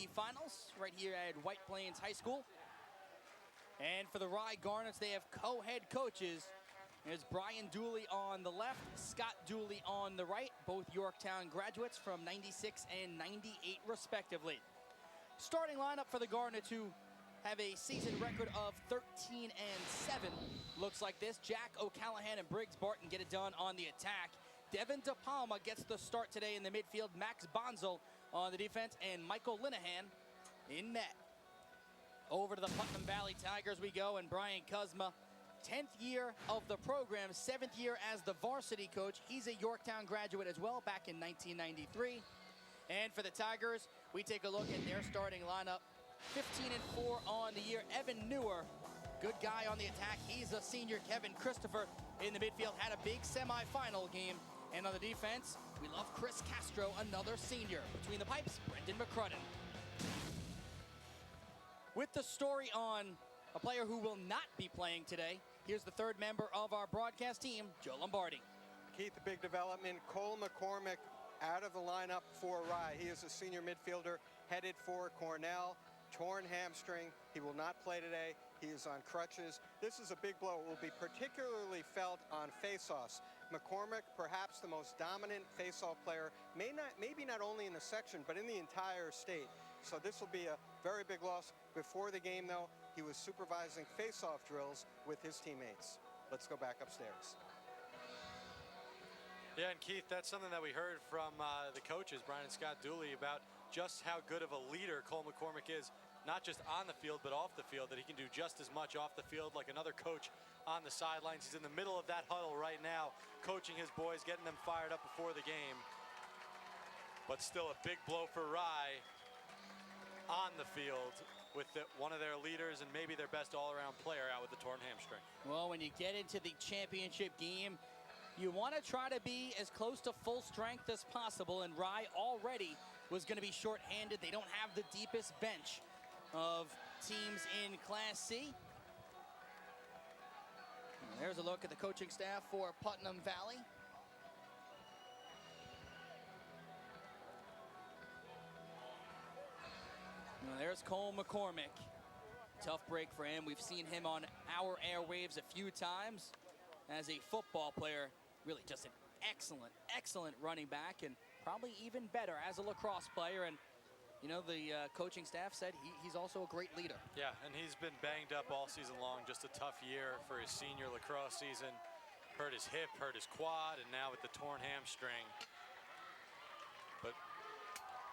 semifinals right here at White Plains High School. And for the Rye Garnets, they have co-head coaches. There's Brian Dooley on the left, Scott Dooley on the right, both Yorktown graduates from 96 and 98 respectively. Starting lineup for the Garnets, who have a season record of 13-7, looks like this. Jack O'Callahan and Briggs Barton get it done on the attack. Devin DePalma gets the start today in the midfield. Max Bonzel on the defense, and Michael Linehan in net. Over to the Putnam Valley Tigers we go, and Brian Kuzma, 10th year of the program, 7th year as the varsity coach. He's a Yorktown graduate as well, back in 1993. And for the Tigers, we take a look at their starting lineup. 15-4 on the year. Evan Newer, good guy on the attack. He's a senior. Kevin Christopher in the midfield had a big semifinal game. And on the defense, we love Chris Castro, another senior. Between the pipes, Brendan McCrudden. With the story on a player who will not be playing today, here's the third member of our broadcast team, Joe Lombardi. Keith, the big development, Cole McCormick out of the lineup for Rye. He is a senior midfielder headed for Cornell. Torn hamstring. He will not play today. He is on crutches. This is a big blow. It will be particularly felt on faceoffs. McCormick, perhaps the most dominant faceoff player, maybe not only in the section, but in the entire state. So this will be a very big loss. Before the game, though, he was supervising faceoff drills with his teammates. Let's go back upstairs. Yeah, and Keith, that's something that we heard from the coaches, Brian and Scott Dooley, about just how good of a leader Cole McCormick is, not just on the field, but off the field, that he can do just as much off the field like another coach on the sidelines. He's in the middle of that huddle right now, coaching his boys, getting them fired up before the game. But still a big blow for Rye on the field with one of their leaders and maybe their best all-around player out with the torn hamstring. Well, when you get into the championship game, you want to try to be as close to full strength as possible, and Rye already was going to be shorthanded. They don't have the deepest bench of teams in Class C. And there's a look at the coaching staff for Putnam Valley. Well, there's Cole McCormick. Tough break for him. We've seen him on our airwaves a few times as a football player. Really just an excellent running back, and probably even better as a lacrosse player. And you know, the coaching staff said he's also a great leader. Yeah, and he's been banged up all season long. Just a tough year for his senior lacrosse season. Hurt his hip, hurt his quad, and now with the torn hamstring. But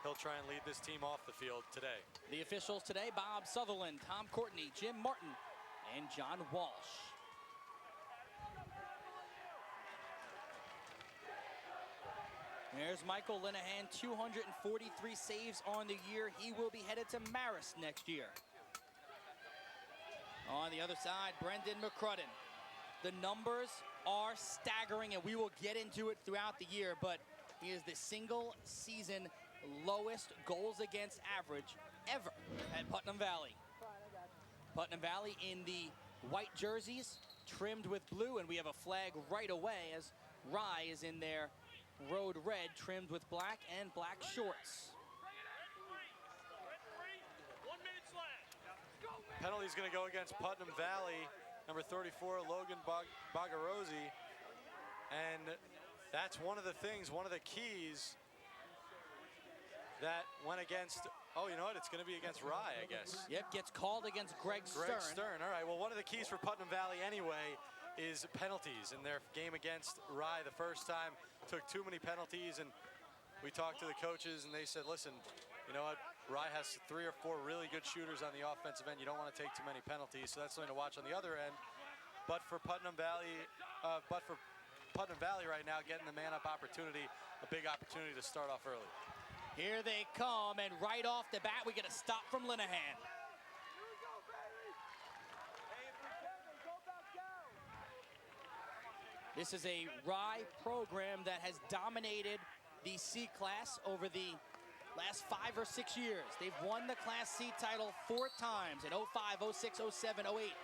he'll try and lead this team off the field today. The officials today: Bob Sutherland, Tom Courtney, Jim Martin, and John Walsh. There's Michael Linehan, 243 saves on the year. He will be headed to Marist next year. On the other side, Brendan McCrudden. The numbers are staggering, and we will get into it throughout the year, but he is the single season lowest goals against average ever at Putnam Valley. Putnam Valley in the white jerseys, trimmed with blue, and we have a flag right away as Rye is in their road red, trimmed with black and black shorts. Penalty's going to go against Putnam Valley, number 34, Logan Bagarosi. And that's one of the things, one of the keys that went against, oh, you know what, it's going to be against Rye, I guess. Yep, gets called against Greg Stern. Greg Stern, all right. Well, one of the keys for Putnam Valley anyway is penalties. In their game against Rye the first time, took too many penalties, and we talked to the coaches, and they said, listen, you know what, Rye has 3 or 4 really good shooters on the offensive end. You don't want to take too many penalties, so that's something to watch on the other end. But for Putnam Valley, right now, getting the man-up opportunity, a big opportunity to start off early. Here they come, and right off the bat, we get a stop from Linehan. This is a Rye program that has dominated the C class over the last 5 or 6 years. They've won the Class C title 4 times in 05, 06, 07, 08,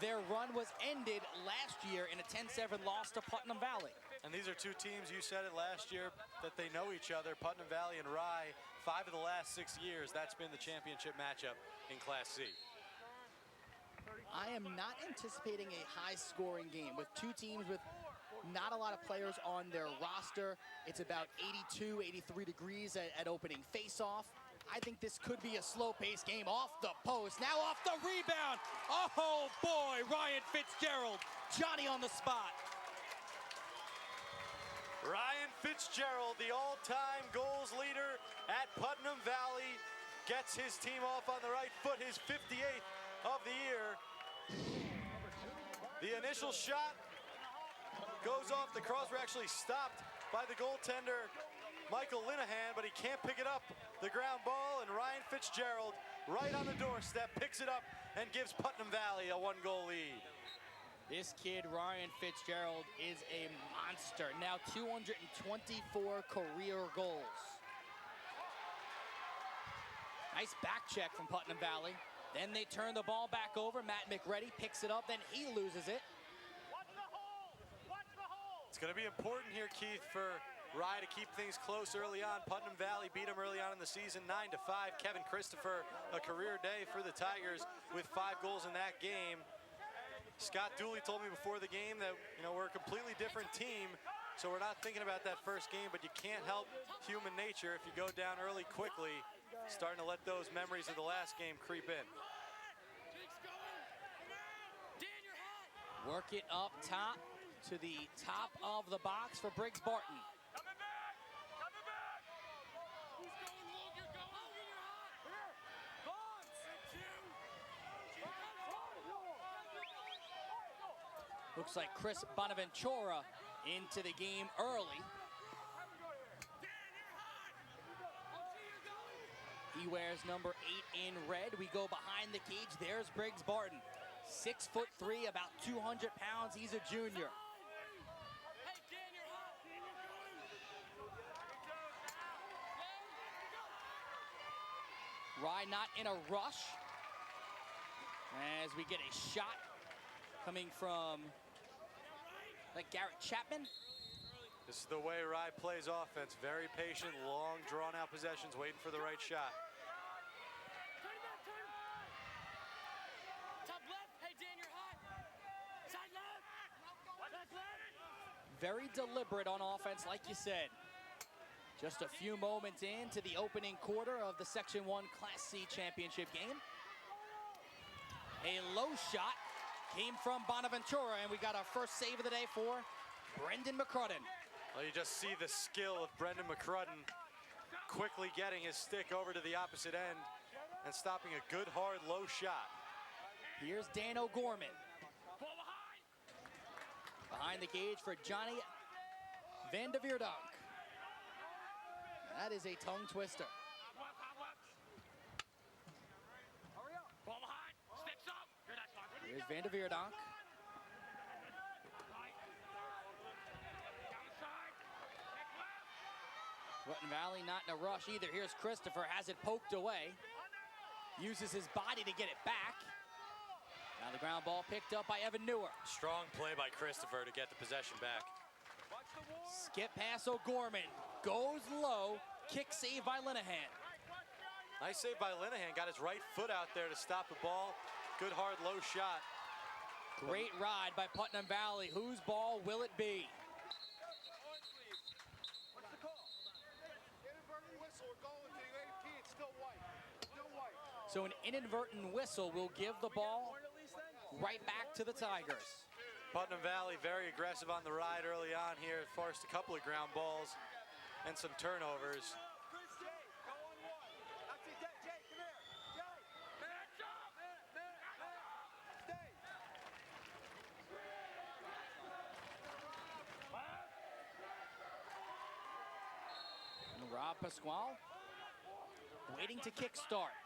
Their run was ended last year in a 10-7 loss to Putnam Valley. And these are two teams, you said it last year, that they know each other, Putnam Valley and Rye. 5 of the last 6 years, that's been the championship matchup in Class C. I am not anticipating a high-scoring game with two teams with not a lot of players on their roster. It's about 82, 83 degrees at opening face-off. I think this could be a slow-paced game off the post. Now off the rebound. Oh, boy, Ryan Fitzgerald. Johnny on the spot. Ryan Fitzgerald, the all-time goals leader at Putnam Valley, gets his team off on the right foot, his 58th of the year. The initial shot goes off. The cross were actually stopped by the goaltender, Michael Linehan, but he can't pick it up. The ground ball, and Ryan Fitzgerald, right on the doorstep, picks it up and gives Putnam Valley a 1-goal lead. This kid, Ryan Fitzgerald, is a monster. Now 224 career goals. Nice back check from Putnam Valley. Then they turn the ball back over. Matt McReady picks it up, then he loses it. It's going to be important here, Keith, for Rye to keep things close early on. Putnam Valley beat them early on in the season, 9-5. Kevin Christopher, a career day for the Tigers with 5 goals in that game. Scott Dooley told me before the game that, we're a completely different team, so we're not thinking about that first game, but you can't help human nature if you go down early quickly, starting to let those memories of the last game creep in. Work it up top to the top of the box for Briggs Barton. Looks like Chris Bonaventura into the game early. He wears number 8 in red. We go behind the cage. There's Briggs Barton. 6'3", about 200 pounds. He's a junior. Rye not in a rush as we get a shot coming from Garrett Chapman. This is the way Rye plays offense. Very patient, long, drawn-out possessions, waiting for the right shot. Very deliberate on offense, like you said. Just a few moments into the opening quarter of the Section 1 Class C championship game. A low shot came from Bonaventura, and we got our first save of the day for Brendan McCrudden. Well, you just see the skill of Brendan McCrudden quickly getting his stick over to the opposite end and stopping a good, hard, low shot. Here's Dan O'Gorman. Behind the cage for Johnny Van de Veerdonk. That is a tongue twister. Here's Van de Veerdonk. Putnam Valley not in a rush either. Here's Christopher, has it poked away. Uses his body to get it back. Now the ground ball picked up by Evan Newer. Strong play by Christopher to get the possession back. Skip pass O'Gorman. Goes low. Kick save by Linehan. Nice save by Linehan. Got his right foot out there to stop the ball. Good, hard, low shot. Great ride by Putnam Valley. Whose ball will it be? So an inadvertent whistle will give the ball right back to the Tigers. Putnam Valley very aggressive on the ride early on here. Forced a couple of ground balls and some turnovers. And Rob Pasquale waiting to kickstart.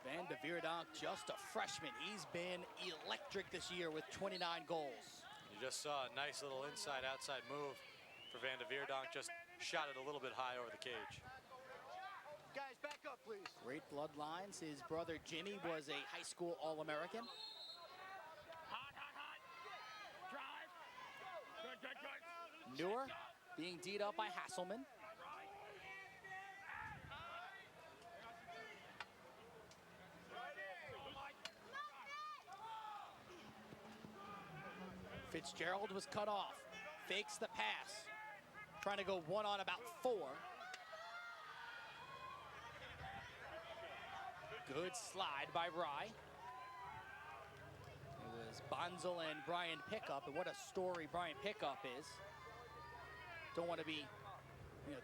Van de Veerdonk, just a freshman. He's been electric this year with 29 goals. You just saw a nice little inside-outside move for Van de Veerdonk. Just shot it a little bit high over the cage. Guys, back up, please. Great bloodlines. His brother Jimmy was a high school All-American. Hot. Drive. Good. Newer being D'd up by Hasselman. Fitzgerald was cut off. Fakes the pass. Trying to go one on about 4. Good slide by Rye. It was Bonzel and Brian Pickup, and what a story Brian Pickup is. Don't want to be,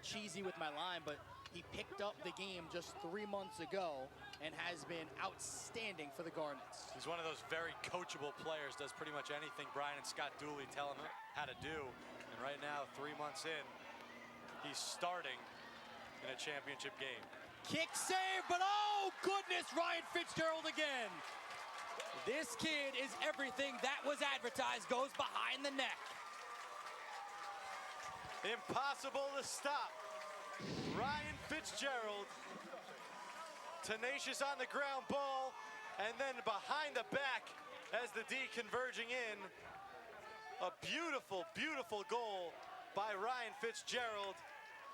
cheesy with my line, but he picked up the game just 3 months ago and has been outstanding for the Garnets. He's one of those very coachable players, does pretty much anything Brian and Scott Dooley tell him how to do. And right now, 3 months in, he's starting in a championship game. Kick save, but oh goodness, Ryan Fitzgerald again. This kid is everything that was advertised, goes behind the net. Impossible to stop. Ryan Fitzgerald, tenacious on the ground ball, and then behind the back as the D converging in. A beautiful, beautiful goal by Ryan Fitzgerald.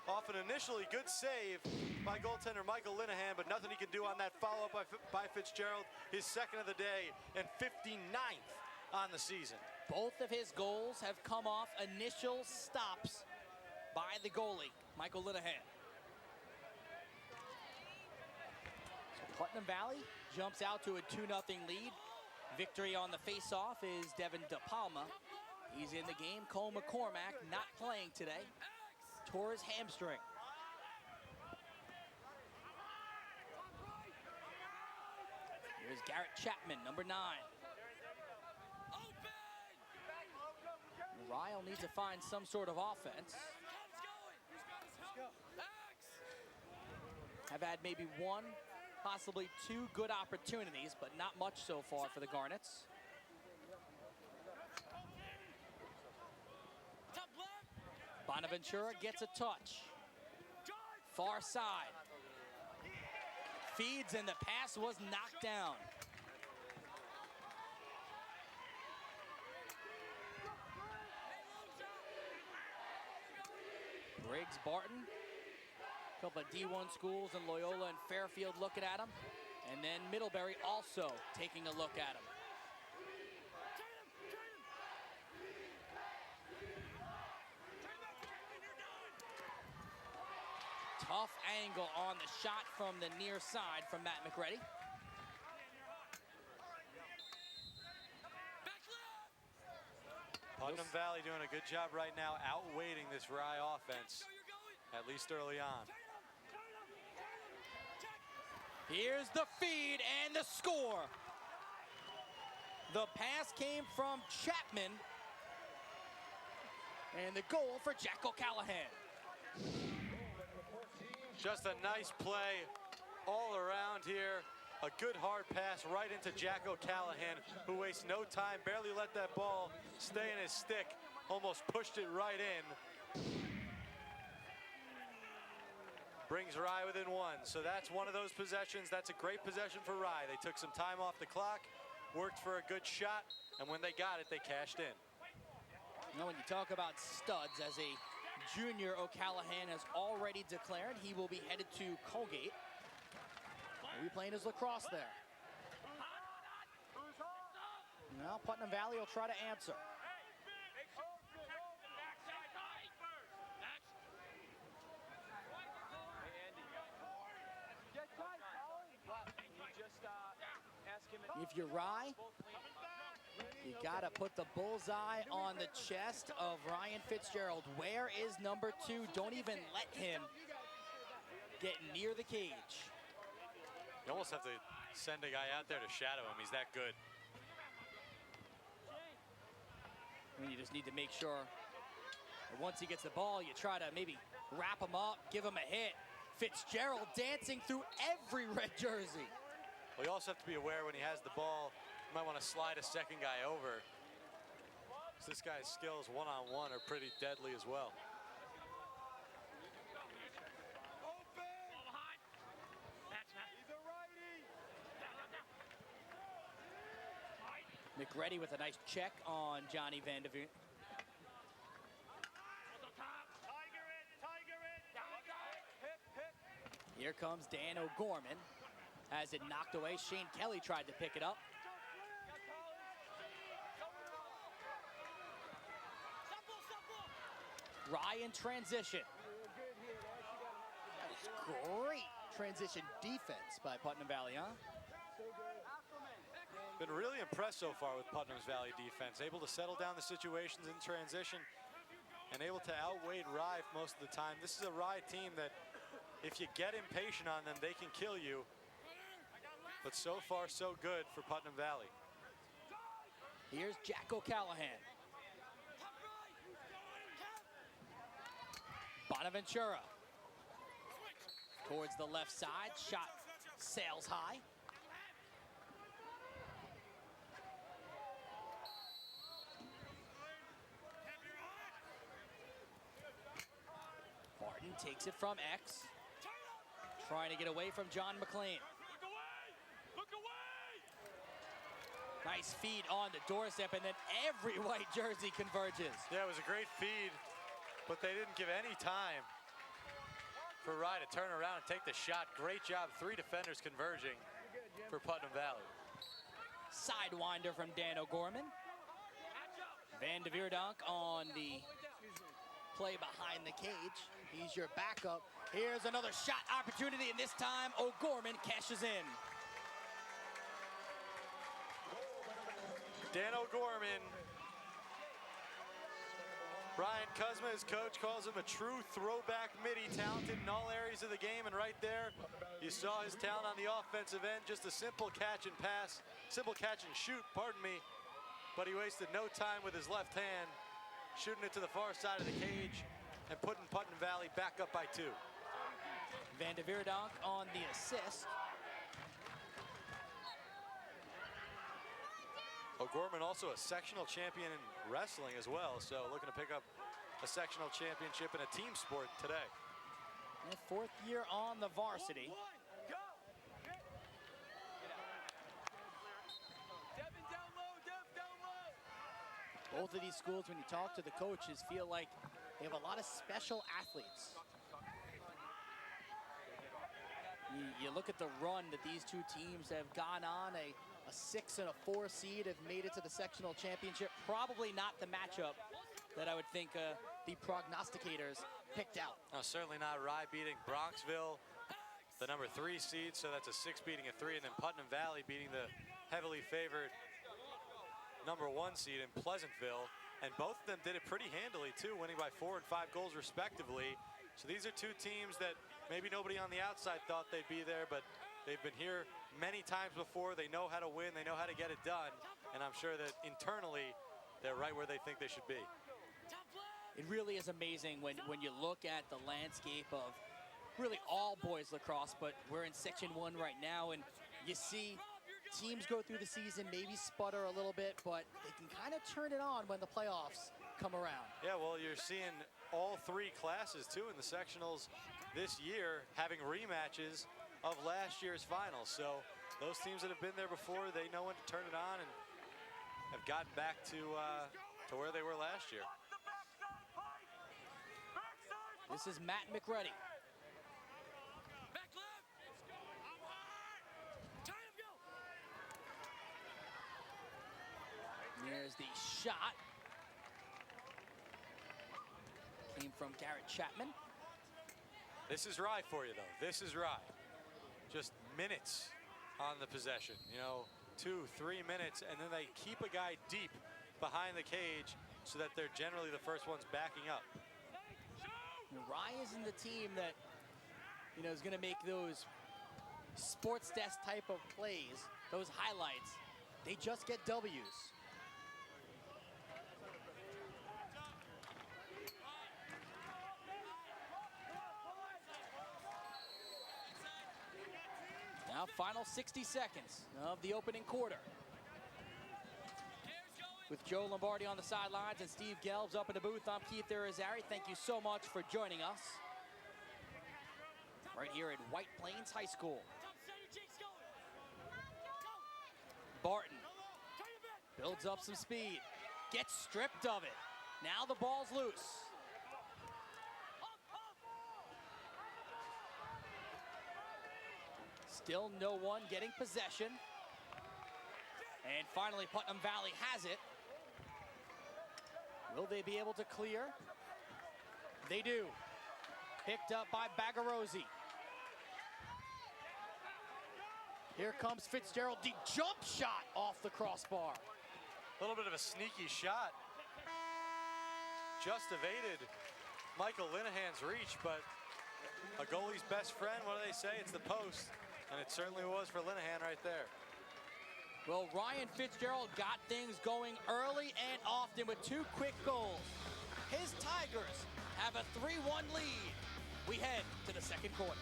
Off an initially good save by goaltender Michael Linehan, but nothing he can do on that follow-up by Fitzgerald. His second of the day and 59th on the season. Both of his goals have come off initial stops by the goalie, Michael Linehan. So Putnam Valley jumps out to a 2-0 lead. Victory on the face-off is Devin DePalma. He's in the game. Cole McCormack not playing today. Tore his hamstring. Here's Garrett Chapman, number 9. Rye will need to find some sort of offense. Have had maybe 1, possibly 2 good opportunities, but not much so far for the Garnets. Bonaventura gets a touch. Far side. Feeds, and the pass was knocked down. Briggs Barton. A couple of D1 schools in Loyola and Fairfield looking at him. And then Middlebury also taking a look at him. Tough angle on the shot from the near side from Matt McReady. Putnam Valley doing a good job right now, outweighting this Rye offense, at least early on. Here's the feed and the score. The pass came from Chapman. And the goal for Jack O'Callahan. Just a nice play all around here. A good hard pass right into Jack O'Callahan, who wastes no time, barely let that ball stay in his stick, almost pushed it right in. Brings Rye within 1. So that's one of those possessions. That's a great possession for Rye. They took some time off the clock, worked for a good shot, and when they got it, they cashed in. When you talk about studs, as a junior, O'Callahan has already declared he will be headed to Colgate. He'll be playing his lacrosse there. Now Putnam Valley will try to answer. If you're Rye, you gotta put the bullseye on the chest of Ryan Fitzgerald. Where is number 2? Don't even let him get near the cage. You almost have to send a guy out there to shadow him. He's that good. You just need to make sure that once he gets the ball, you try to maybe wrap him up, give him a hit. Fitzgerald dancing through every red jersey. Well, you also have to be aware when he has the ball, you might want to slide a second guy over. This guy's skills one-on-one are pretty deadly as well. McReady with a nice check on Johnny Vanderveer. Here comes Dan O'Gorman. Has it knocked away. Shane Kelly tried to pick it up. Rye in transition. Great transition defense by Putnam Valley, huh? Been really impressed so far with Putnam's Valley defense. Able to settle down the situations in transition and able to outweigh Rye most of the time. This is a Rye team that if you get impatient on them, they can kill you. But so far, so good for Putnam Valley. Here's Jack O'Callahan. Bonaventura. Towards the left side, shot sails high. Martin takes it from X. Trying to get away from John McLean. Nice feed on the doorstep, and then every white jersey converges. Yeah, it was a great feed, but they didn't give any time for Rye to turn around and take the shot. Great job, 3 defenders converging for Putnam Valley. Sidewinder from Dan O'Gorman. Van de Veerdonk on the play behind the cage. He's your backup. Here's another shot opportunity, and this time O'Gorman cashes in. Dan O'Gorman. Brian Kuzma, his coach, calls him a true throwback midi, talented in all areas of the game, and right there, you saw his talent on the offensive end, just a simple catch and pass, simple catch and shoot, pardon me, but he wasted no time with his left hand, shooting it to the far side of the cage and putting Putnam Valley back up by 2. Van de Veerdonk on the assist. O'Gorman also a sectional champion in wrestling as well, so looking to pick up a sectional championship in a team sport today. And 4th year on the varsity. Both of these schools, when you talk to the coaches, feel like they have a lot of special athletes. You look at the run that these two teams have gone on, a 6 and a 4 seed have made it to the sectional championship. Probably not the matchup that I would think the prognosticators picked out. No, certainly not. Rye beating Bronxville, the number 3 seed, so that's a 6 beating a 3, and then Putnam Valley beating the heavily favored number 1 seed in Pleasantville, and both of them did it pretty handily too, winning by 4 and 5 goals respectively. So these are 2 teams that maybe nobody on the outside thought they'd be there, but they've been here many times before. They know how to win, they know how to get it done, and I'm sure that internally they're right where they think they should be. It really is amazing when you look at the landscape of really all boys lacrosse, but we're in Section 1 right now, and you see teams go through the season, maybe sputter a little bit, but they can kind of turn it on when the playoffs come around. Yeah, well, you're seeing all 3 classes too in the sectionals this year having rematches of last year's finals. So those teams that have been there before, they know when to turn it on and have gotten back to where they were last year. This is Matt McReady. There's the shot. Came from Garrett Chapman. This is Rye for you, though. This is Rye. Just minutes on the possession. You know, 2, 3 minutes, and then they keep a guy deep behind the cage so that they're generally the first ones backing up. Rye isn't the team that, you know, is going to make those sports desk type of plays, those highlights. They just get W's. Now, final 60 seconds of the opening quarter. With Joe Lombardi on the sidelines and Steve Gelbs up in the booth, I'm Keith Irizarry. Thank you so much for joining us right here at White Plains High School. Barton Builds up some speed. Gets stripped of it. Now the ball's loose. Still no one getting possession. And finally, Putnam Valley has it. Will they be able to clear? They do. Picked up by Bagarozzi. Here comes Fitzgerald. The jump shot off the crossbar. A little bit of a sneaky shot. Just evaded Michael Linehan's reach, but a goalie's best friend, what do they say? It's the post. And it certainly was for Linehan right there. Well, Ryan Fitzgerald got things going early and often with 2 quick goals. His Tigers have a 3-1 lead. We head to the second quarter.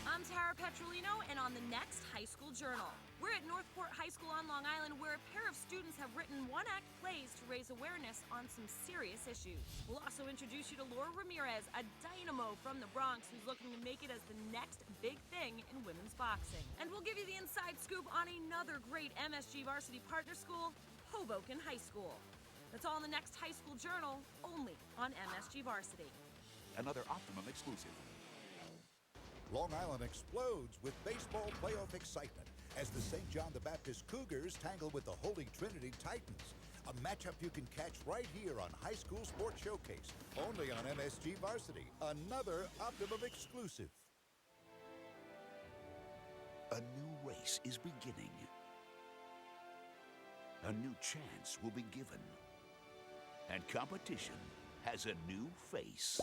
I'm Tara Petrolino, and on the next High School Journal. We're at Northport High School on Long Island, where a pair of students have written one-act plays to raise awareness on some serious issues. We'll also introduce you to Laura Ramirez, a dynamo from the Bronx who's looking to make it as the next big thing in women's boxing. And we'll give you the inside scoop on another great MSG Varsity partner school, Hoboken High School. That's all in the next High School Journal, only on MSG Varsity. Another Optimum exclusive. Long Island explodes with baseball playoff excitement as the St. John the Baptist Cougars tangle with the Holy Trinity Titans. A matchup you can catch right here on High School Sports Showcase, only on MSG Varsity. Another Optimum exclusive. A new race is beginning. A new chance will be given. And competition has a new face.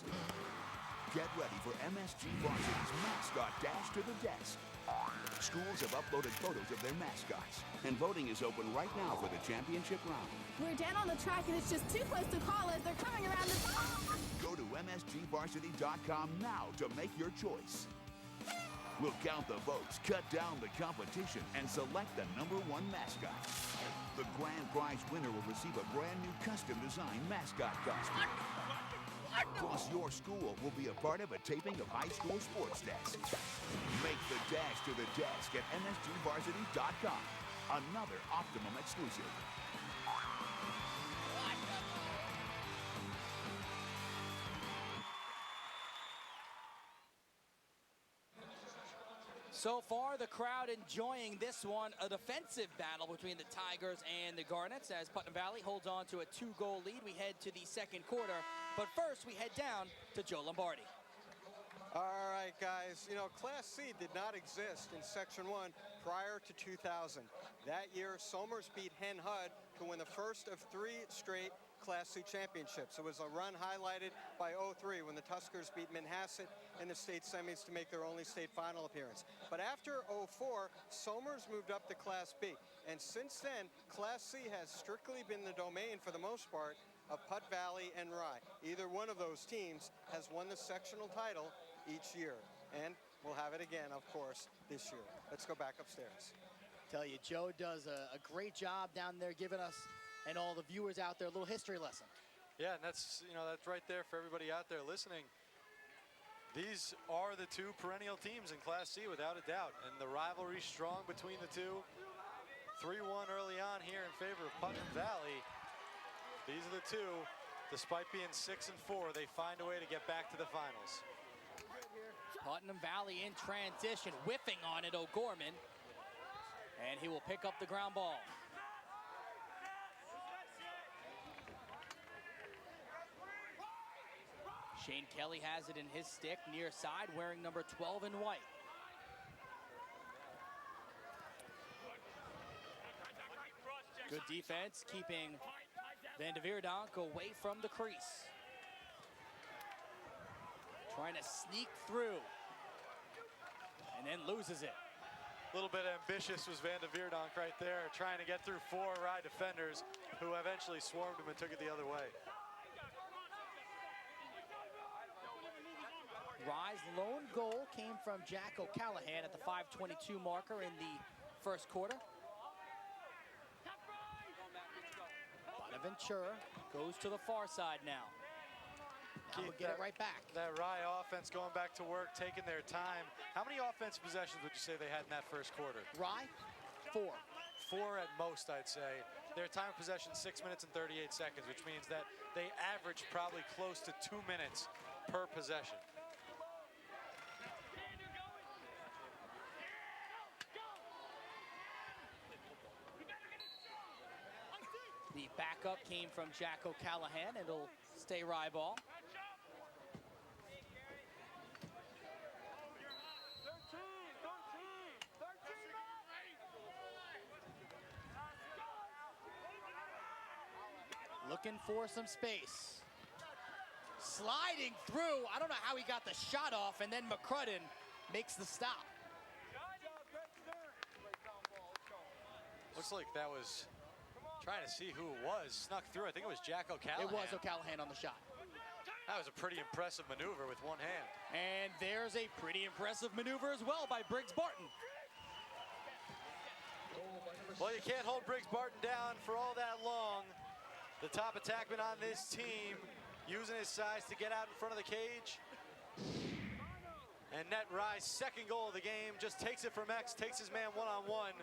Get ready for MSG Varsity's Mascot Dash to the Desk. Schools have uploaded photos of their mascots, and voting is open right now for the championship round. We're down on the track and it's just too close to call as they're coming around the... Go to MSGVarsity.com now to make your choice. We'll count the votes, cut down the competition, and select the #1 mascot. The grand prize winner will receive a brand new custom-designed mascot costume. Plus, your school will be a part of a taping of High School Sports Desk. Make the dash to the desk at MSGVarsity.com. Another Optimum exclusive. So far, the crowd enjoying this one, a defensive battle between the Tigers and the Garnets as Putnam Valley holds on to a 2-goal lead. We head to the second quarter, but first we head down to Joe Lombardi. All right, guys, you know, Class C did not exist in Section 1 prior to 2000. That year, Somers beat Hen Hud to win the first of 3 straight Class C championships. It was a run highlighted by 03 when the Tuskers beat Manhasset in the state semis to make their only state final appearance. But after 04, Somers moved up to Class B. And since then, Class C has strictly been the domain, for the most part, of Putt Valley and Rye. Either one of those teams has won the sectional title each year. And we'll have it again, of course, this year. Let's go back upstairs. Tell you, Joe does a great job down there giving us and all the viewers out there a little history lesson. Yeah, and that's, you know, that's right there for everybody out there listening. These are the 2 perennial teams in Class C without a doubt, and the rivalry strong between the 2. 3-1 early on here in favor of Putnam Valley. These are the 2. Despite being 6-4, they find a way to get back to the finals. Putnam Valley in transition, whiffing on it, O'Gorman. And he will pick up the ground ball. Shane Kelly has it in his stick, near side, wearing number 12 in white. Good defense, keeping Van de Veerdonk away from the crease. Trying to sneak through, and then loses it. A little bit ambitious was Van de Veerdonk right there, trying to get through 4 Rye defenders who eventually swarmed him and took it the other way. Rye's lone goal came from Jack O'Callahan at the 5:22 marker in the first quarter. Bonaventura goes to the far side now. Now we'll get it right back. That Rye offense going back to work, taking their time. How many offensive possessions would you say they had in that first quarter? Rye, 4. 4 at most, I'd say. Their time of possession, 6 minutes and 38 seconds, which means that they average probably close to 2 minutes per possession. The backup came from Jack O'Callahan, and it'll stay Rye ball. Looking for some space. Sliding through. I don't know how he got the shot off, and then McCrudden makes the stop. Looks like that was trying to see who it was. Snuck through. I think it was Jack O'Callahan. It was O'Callahan on the shot. That was a pretty impressive maneuver with one hand. And there's a pretty impressive maneuver as well by Briggs Barton. Well, you can't hold Briggs Barton down for all that long. The top attackman on this team using his size to get out in front of the cage. And net Rye's second goal of the game, just takes it from X, takes his man one-on-one,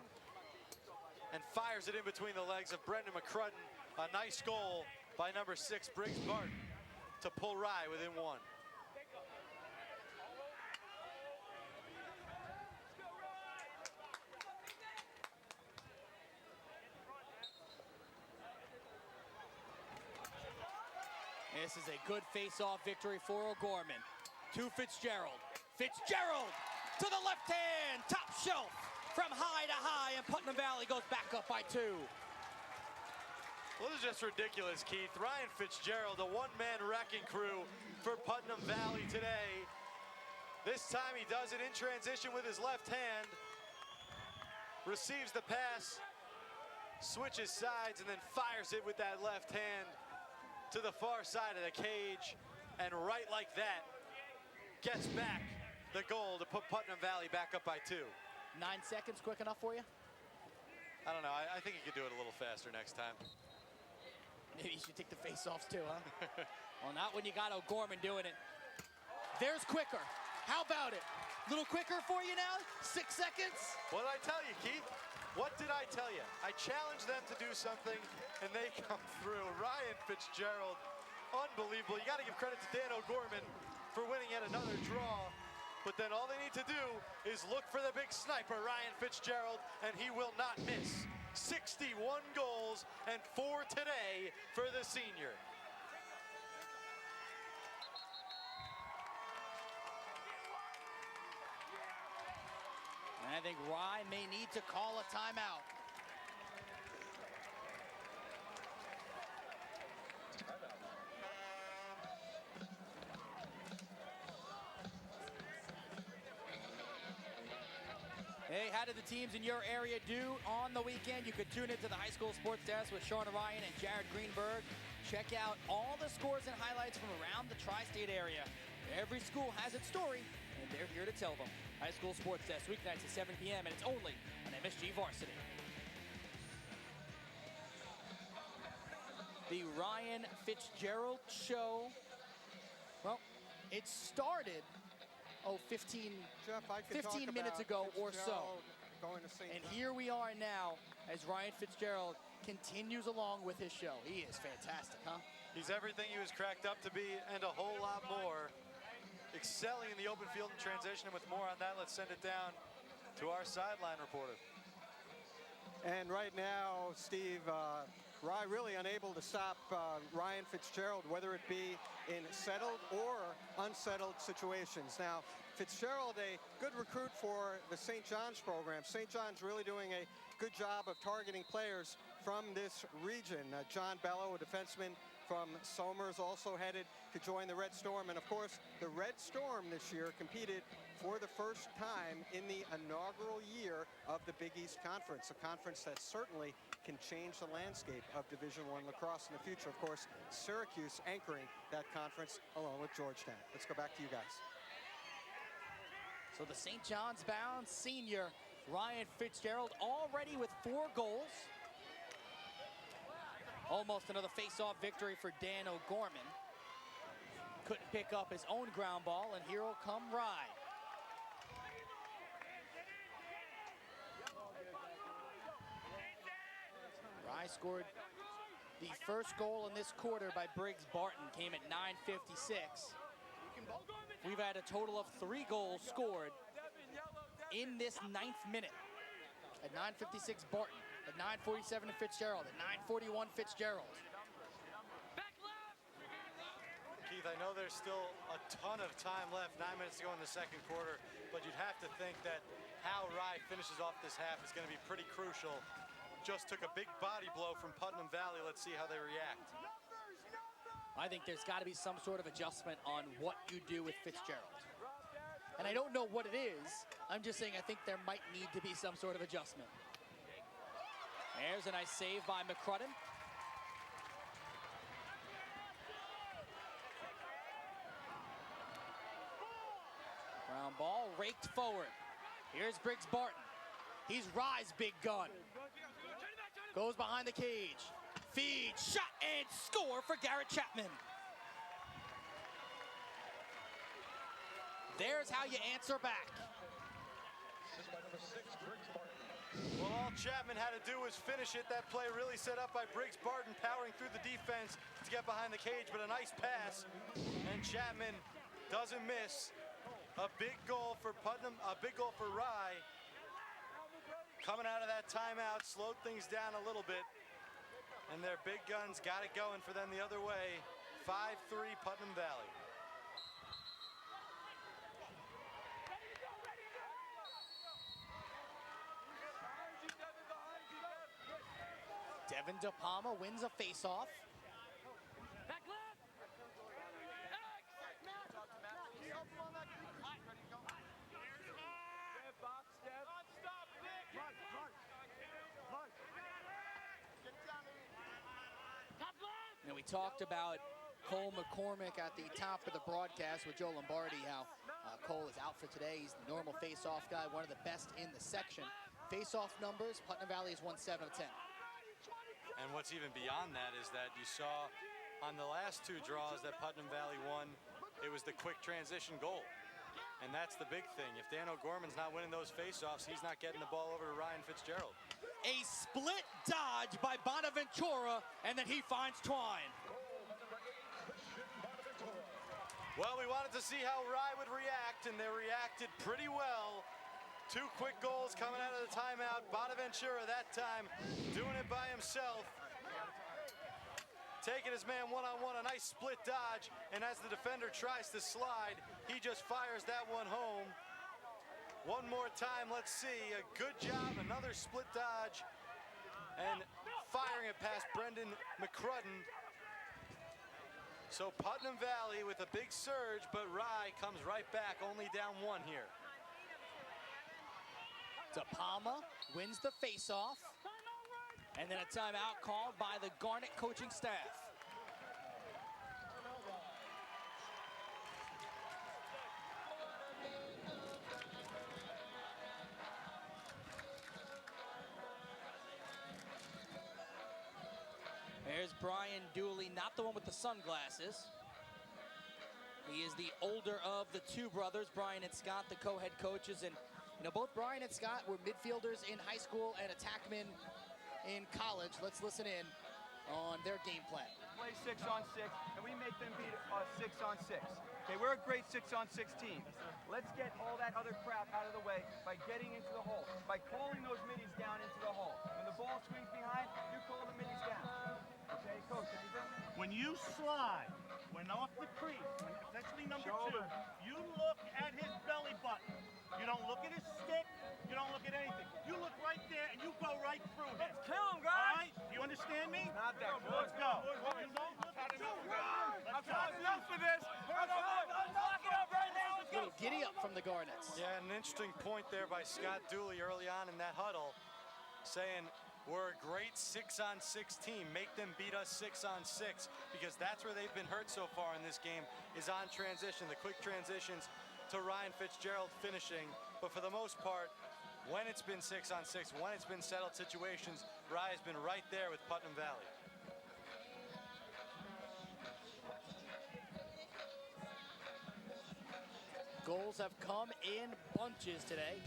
and fires it in between the legs of Brendan McCrudden. A nice goal by number 6, Briggs Barton, to pull Rye within 1. This is a good face-off victory for O'Gorman. To Fitzgerald. Fitzgerald to the left hand, top shelf from high to high, and Putnam Valley goes back up by 2. Well, this is just ridiculous, Keith. Ryan Fitzgerald, a one-man wrecking crew for Putnam Valley today. This time he does it in transition with his left hand. Receives the pass, switches sides, and then fires it with that left hand to the far side of the cage. And right like that, gets back the goal to put Putnam Valley back up by 2. 9 seconds, quick enough for you? I don't know. I think he could do it a little faster next time. Maybe you should take the face-offs too, huh? Well, not when you got O'Gorman doing it. There's quicker. How about it? Little quicker for you now? 6 seconds? What did I tell you, Keith? What did I tell you? I challenged them to do something, and they come through. Ryan Fitzgerald, unbelievable. You got to give credit to Dan O'Gorman for winning yet another draw. But then all they need to do is look for the big sniper, Ryan Fitzgerald, and he will not miss. 61 goals and 4 today for the senior. And I think Rye may need to call a timeout. Hey, how did the teams in your area do on the weekend? You could tune into the high school sports desk with Shauna Ryan and Jared Greenberg. Check out all the scores and highlights from around the tri-state area. Every school has its story, and they're here to tell them. High school sports desk, weeknights at 7 p.m., and it's only on MSG Varsity. The Ryan Fitzgerald Show. Well, it started 15 minutes ago or so. Going to St. And here we are now as Ryan Fitzgerald continues along with his show. He is fantastic, huh? He's everything he was cracked up to be and a whole lot more. Excelling in the open field and transition. And with more on that, let's send it down to our sideline reporter. And right now, Steve, Rye really unable to stop Ryan Fitzgerald, whether it be in settled or unsettled situations. Now, Fitzgerald, a good recruit for the St. John's program. St. John's really doing a good job of targeting players from this region. John Bello, a defenseman from Somers, also headed to join the Red Storm. And of course, the Red Storm this year competed for the first time in the inaugural year of the Big East Conference, a conference that certainly can change the landscape of Division I lacrosse in the future. Of course, Syracuse anchoring that conference along with Georgetown. Let's go back to you guys. So the St. John's bound senior Ryan Fitzgerald already with 4 goals. Almost another face-off victory for Dan O'Gorman. couldn't pick up his own ground ball, and here will come Rye. Rye scored the first goal in this quarter by Briggs Barton, came at 9:56. We've had a total of 3 goals scored in this 9th minute. At 9:56, Barton. At 9:47, Fitzgerald. At 9:41, Fitzgerald. Keith, I know there's still a ton of time left, 9 minutes to go in the second quarter, but you'd have to think that how Rye finishes off this half is going to be pretty crucial. Just took a big body blow from Putnam Valley. Let's see how they react. I think there's got to be some sort of adjustment on what you do with Fitzgerald. And I don't know what it is. I'm just saying I think there might need to be some sort of adjustment. There's a nice save by McCrudden. Ground ball raked forward. Here's Briggs Barton. He's Rye's big gun. Goes behind the cage. Feeds, shot, and score for Garrett Chapman. There's how you answer back. Well, all Chapman had to do was finish it. That play really set up by Briggs Barton, powering through the defense to get behind the cage, but a nice pass. And Chapman doesn't miss. A big goal for Putnam, a big goal for Rye. Coming out of that timeout, slowed things down a little bit. And their big guns got it going for them the other way. 5-3 Putnam Valley. Devin De Palma wins a face-off. Back left. And we talked about Cole McCormick at the top of the broadcast with Joe Lombardi, how Cole is out for today. He's the normal face-off guy, one of the best in the section. Face-off numbers, Putnam Valley has won 7 of 10. And what's even beyond that is that you saw on the last 2 draws that Putnam Valley won, it was the quick transition goal. And that's the big thing. If Dan O'Gorman's not winning those face-offs, he's not getting the ball over to Ryan Fitzgerald. A split dodge by Bonaventura, and then he finds Twine. Well, we wanted to see how Rye would react, and they reacted pretty well. 2 quick goals coming out of the timeout. Bonaventura that time doing it by himself. Taking his man one-on-one, a nice split dodge, and as the defender tries to slide, he just fires that one home. One more time, let's see. A good job, another split dodge, and firing it past Brendan McCrudden. So Putnam Valley with a big surge, but Rye comes right back, only down 1 here. De Palma wins the face-off, and then a timeout called by the Garnet coaching staff. There's Brian Dooley, not the one with the sunglasses. He is the older of the 2 brothers, Brian and Scott, the co-head coaches. And, you know, both Brian and Scott were midfielders in high school and attackmen in college. Let's listen in on their game plan. Play 6-on-6, and we make them beat 6-on-6. Okay, we're a great 6-on-6 team. Let's get all that other crap out of the way by getting into the hole, by calling those middies down into the hole. When the ball swings behind, you call the middies down. Okay, coach, anything? When you slide, when off the crease, especially number 2, you look at his belly button. You don't look at his stick. You don't look at anything. You look right there and you go right through him. Let's kill him, guys! All right? Do you understand me? Not that good. Let's go. You don't look at I've had enough of this. I'm locking up right now. Let's go. Little giddy up from the Garnets. Yeah, an interesting point there by Scott Dooley early on in that huddle, saying, we're a great 6-on-6 team. Make them beat us 6-on-6, because that's where they've been hurt so far in this game, is on transition, the quick transitions to Ryan Fitzgerald finishing. But for the most part, when it's been 6-on-6, when it's been settled situations, Rye has been right there with Putnam Valley. Goals have come in bunches today.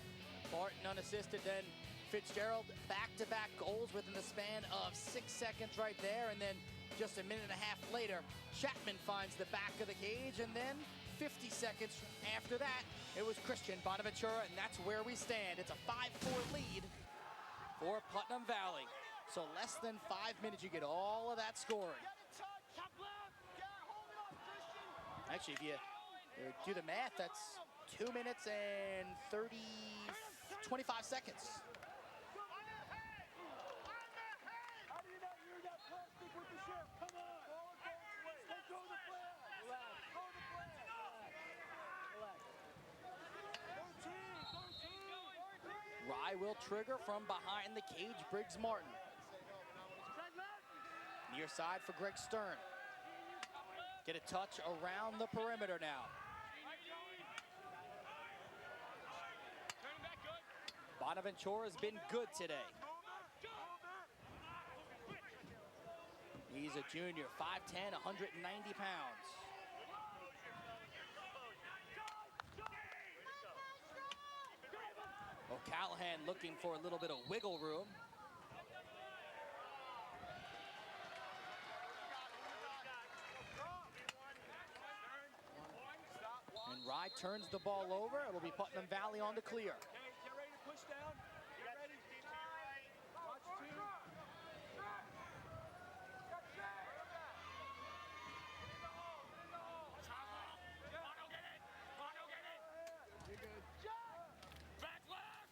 Barton unassisted, then Fitzgerald back-to-back goals within the span of 6 seconds right there, and then just a minute and a half later, Chapman finds the back of the cage, and then 50 seconds after that, it was Christian Bonaventura, and that's where we stand. It's a 5-4 lead for Putnam Valley. So less than 5 minutes, you get all of that scoring. Actually, if you do the math, that's 2 minutes and 25 seconds. Rye will trigger from behind the cage, Briggs Martin. Near side for Greg Stern. Get a touch around the perimeter now. Bonaventura has been good today. He's a junior, 5'10", 190 pounds. O'Callahan looking for a little bit of wiggle room. And Rye turns the ball over. It'll be Putnam Valley on the clear. Get ready to push down. Get ready. Watch two. You're good. Back left.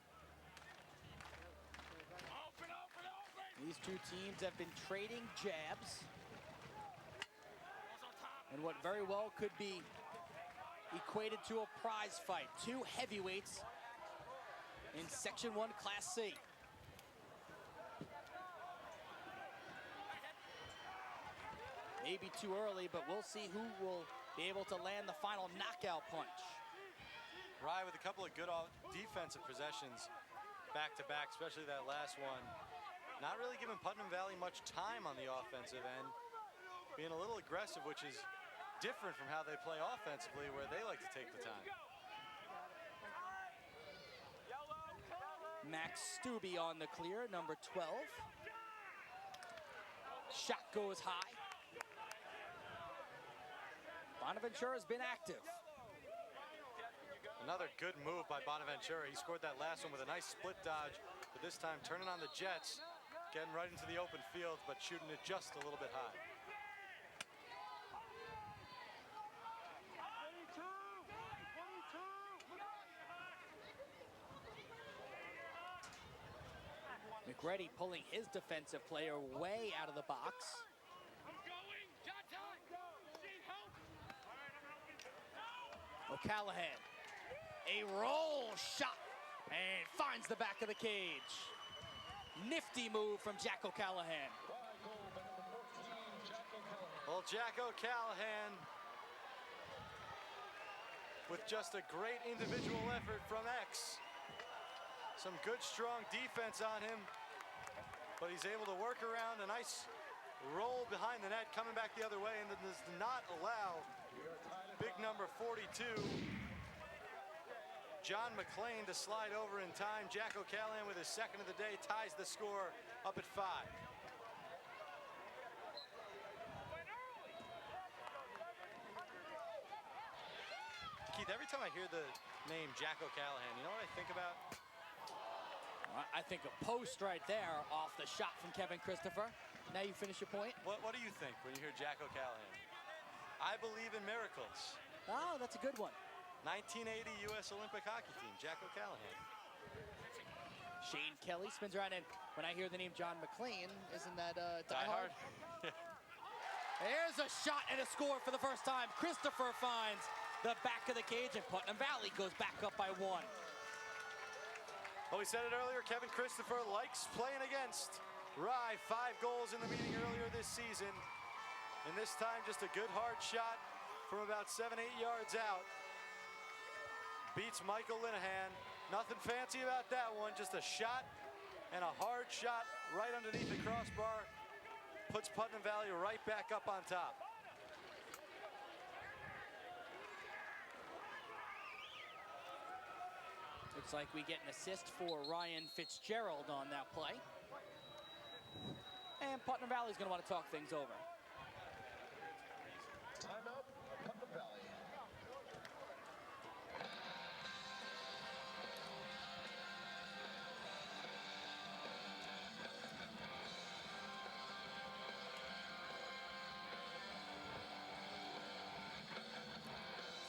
Open, open, open. These two teams have been trading jabs. And what very well could be equated to a prize fight. Two heavyweights in Section 1 Class C. Maybe too early, but we'll see who will be able to land the final knockout punch. Rye with a couple of good defensive possessions back-to-back, especially that last one. Not really giving Putnam Valley much time on the offensive end. Being a little aggressive, which is different from how they play offensively, where they like to take the time. Max Stubbe on the clear, number 12. Shot goes high. Bonaventura's been active. Another good move by Bonaventura. He scored that last one with a nice split dodge, but this time turning on the Jets, getting right into the open field, but shooting it just a little bit high. McReady pulling his defensive player way out of the box. O'Callahan, a roll shot, and finds the back of the cage. Nifty move from Jack O'Callahan. Well, Jack O'Callahan with just a great individual effort from X. Some good, strong defense on him, but he's able to work around a nice roll behind the net, coming back the other way, and does not allow big number 42, John McLean, to slide over in time. Jack O'Callahan with his second of the day ties the score up at 5. Keith, every time I hear the name Jack O'Callahan, you know what I think about? I think a post right there off the shot from Kevin Christopher. Now you finish your point. What do you think when you hear Jack O'Callahan? I believe in miracles. Oh, that's a good one. 1980 U.S. Olympic hockey team, Jack O'Callahan. Shane Kelly spins around, and when I hear the name John McLean, isn't that Die Hard? There's a shot and a score for the first time. Christopher finds the back of the cage, and Putnam Valley goes back up by 1. Well, we said it earlier, Kevin Christopher likes playing against Rye. 5 goals in the meeting earlier this season. And this time, just a good hard shot from about 7-8 yards out. Beats Michael Linehan. Nothing fancy about that one, just a shot and a hard shot right underneath the crossbar. Puts Putnam Valley right back up on top. Looks like we get an assist for Ryan Fitzgerald on that play. And Putnam Valley's going to want to talk things over. Timeout, Putnam Valley.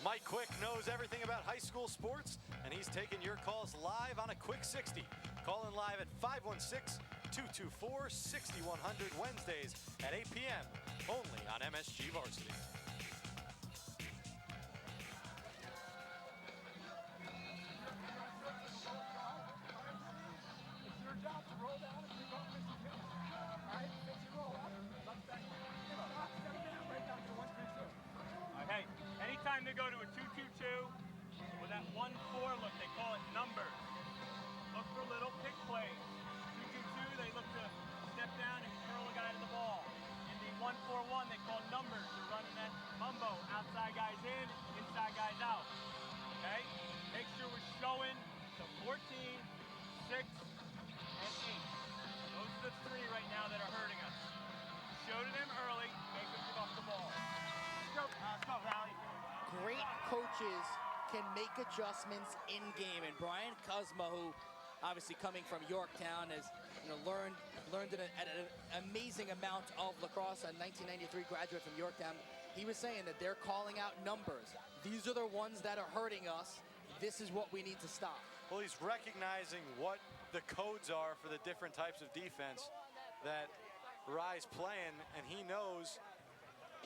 Mike Quick knows everything about high school sports, and he's taking your calls live on a Quick 60. Call in live at 516-224-6100 Wednesdays at 8 p.m. only on MSG Varsity. It's your job to roll down and pick up Mr. King. All right, since you roll up, left back, step down, right down to 1-3-2. Hey, anytime they go to a 2-2-2 with that 1-4 look, they call it numbers. Look for little pick plays. 2-2-2, they look to step down and curl a guy to the ball. In the 1-4-1, they call numbers. They're running that mumbo. Outside guys in, inside guys out. Okay? Make sure we're showing the 14, 6, and 8. Those are the three right now that are hurting us. Show to them early, make them give up the ball. Let's go, Valley. Great coaches can make adjustments in game, and Brian Kuzma, who obviously coming from Yorktown, has learned an amazing amount of lacrosse. A 1993 graduate from Yorktown, he was saying that they're calling out numbers. These are the ones that are hurting us. This is what we need to stop. Well, he's recognizing what the codes are for the different types of defense that Rye's playing, and he knows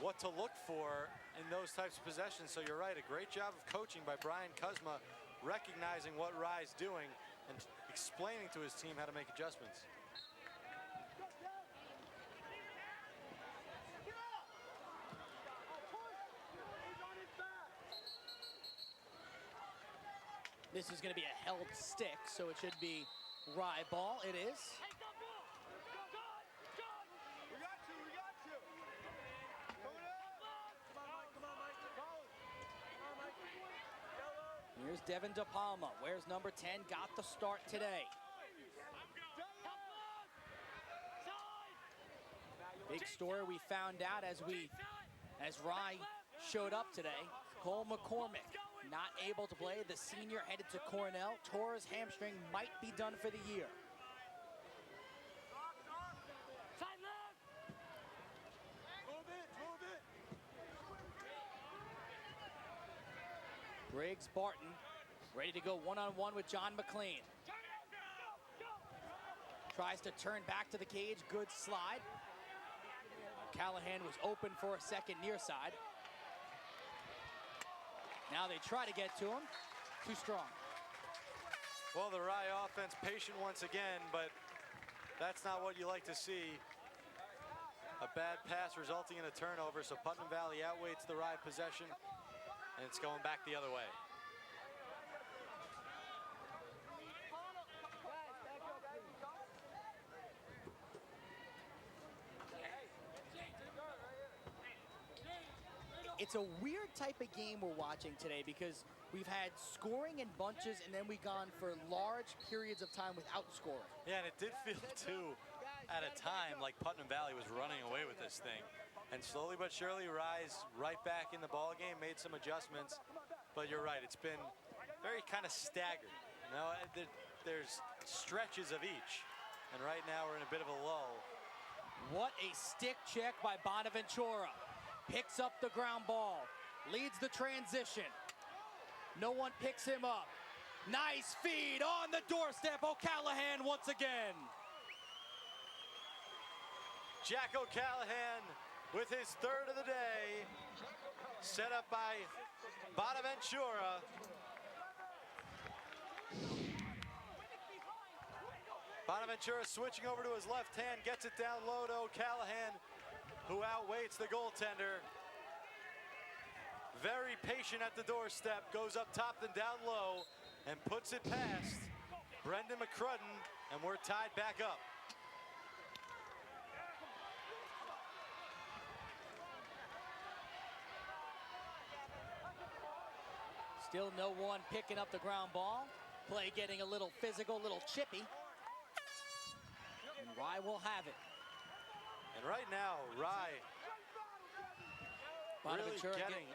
what to look for in those types of possessions. So you're right, a great job of coaching by Brian Kuzma, recognizing what Rye's doing and explaining to his team how to make adjustments. This is going to be a held stick, so it should be Rye ball. It is. Here's Devin De Palma. Where's number 10? Got the start today. Big story we found out as Rye showed up today. Cole McCormick not able to play. The senior headed to Cornell. Tore his hamstring, might be done for the year. Briggs Barton ready to go one-on-one with John McLean. Tries to turn back to the cage, good slide. Callahan was open for a second near side. Now they try to get to him, too strong. Well, the Rye offense patient once again, but that's not what you like to see. A bad pass resulting in a turnover, so Putnam Valley outweights the Rye possession, and it's going back the other way. It's a weird type of game we're watching today because we've had scoring in bunches and then we've gone for large periods of time without scoring. Yeah, and it did feel too, at a time, like Putnam Valley was running away with this thing. And slowly but surely, Rye's right back in the ball game, made some adjustments. But you're right, it's been very kind of staggered. You know, there's stretches of each. And right now we're in a bit of a lull. What a stick check by Bonaventura. Picks up the ground ball, leads the transition. No one picks him up. Nice feed on the doorstep. O'Callahan once again. Jack O'Callahan with his third of the day. Set up by Bonaventura. Bonaventura switching over to his left hand, gets it down low to O'Callahan, who outweights the goaltender. Very patient at the doorstep, goes up top and down low, and puts it past Brendan McCrudden, and we're tied back up. Still no one picking up the ground ball. Play getting a little physical, a little chippy. And Rye will have it. And right now, Rye really getting...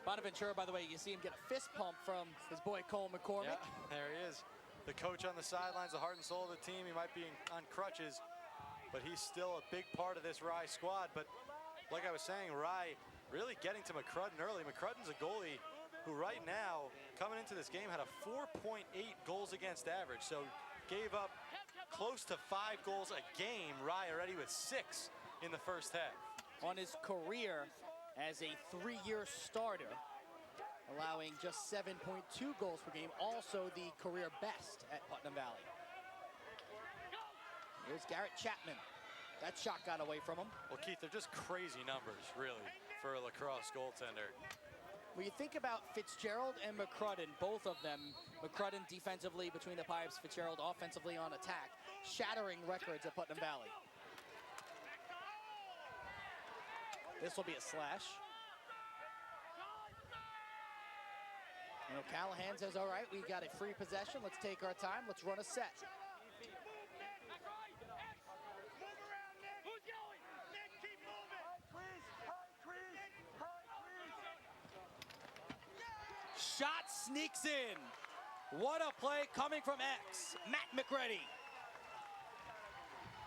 Bonaventura, by the way, you see him get a fist pump from his boy Cole McCormick. Yeah, there he is. The coach on the sidelines, the heart and soul of the team. He might be on crutches, but he's still a big part of this Rye squad. But like I was saying, Rye really getting to McCrudden early. McCrudden's a goalie who right now, coming into this game, had a 4.8 goals against average. So gave up close to 5 goals a game. Rye already with 6 in the first half. On his career as a 3-year starter, allowing just 7.2 goals per game, also the career best at Putnam Valley. Here's Garrett Chapman. That shot got away from him. Well, Keith, they're just crazy numbers, really, for a lacrosse goaltender. When you think about Fitzgerald and McCrudden, both of them, McCrudden defensively between the pipes, Fitzgerald offensively on attack, shattering records at Putnam Valley. This will be a slash. And O'Callahan says, all right, we got a free possession. Let's take our time. Let's run a set. Shot sneaks in. What a play coming from X, Matt McReady.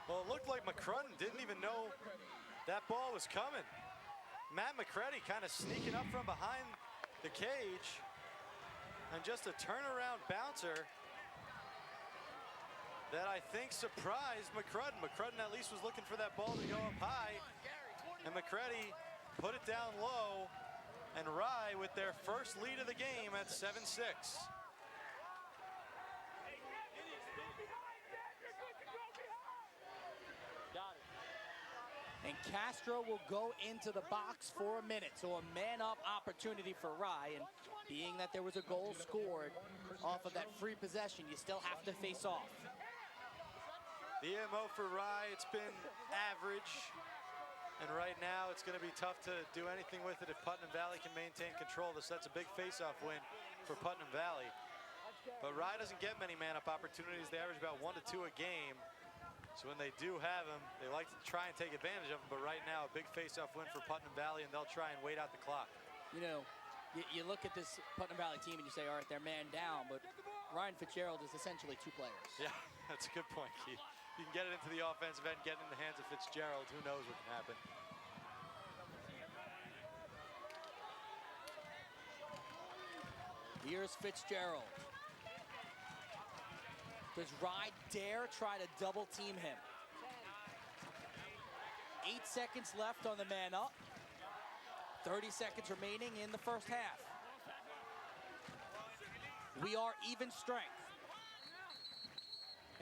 Well, it looked like McCrudden didn't even know that ball was coming. Matt McReady kind of sneaking up from behind the cage, and just a turnaround bouncer that I think surprised McCrudden. McCrudden at least was looking for that ball to go up high, and McReady put it down low, and Rye with their first lead of the game at 7-6. And Castro will go into the box for a minute. So a man-up opportunity for Rye. And being that there was a goal scored off of that free possession, you still have to face off. The MO for Rye, it's been average. And right now, it's going to be tough to do anything with it if Putnam Valley can maintain control. That's a big face-off win for Putnam Valley. But Rye doesn't get many man-up opportunities. They average about 1 to 2 a game. So when they do have them, they like to try and take advantage of them. But right now, a big face-off win for Putnam Valley, and they'll try and wait out the clock. You know, you look at this Putnam Valley team and you say, all right, they're man down, but Ryan Fitzgerald is essentially 2 players. Yeah, that's a good point, Keith. You can get it into the offensive end, get it in the hands of Fitzgerald. Who knows what can happen. Here's Fitzgerald. Does Rye dare try to double team him? 8 seconds left on the man up. 30 seconds remaining in the first half. We are even strength.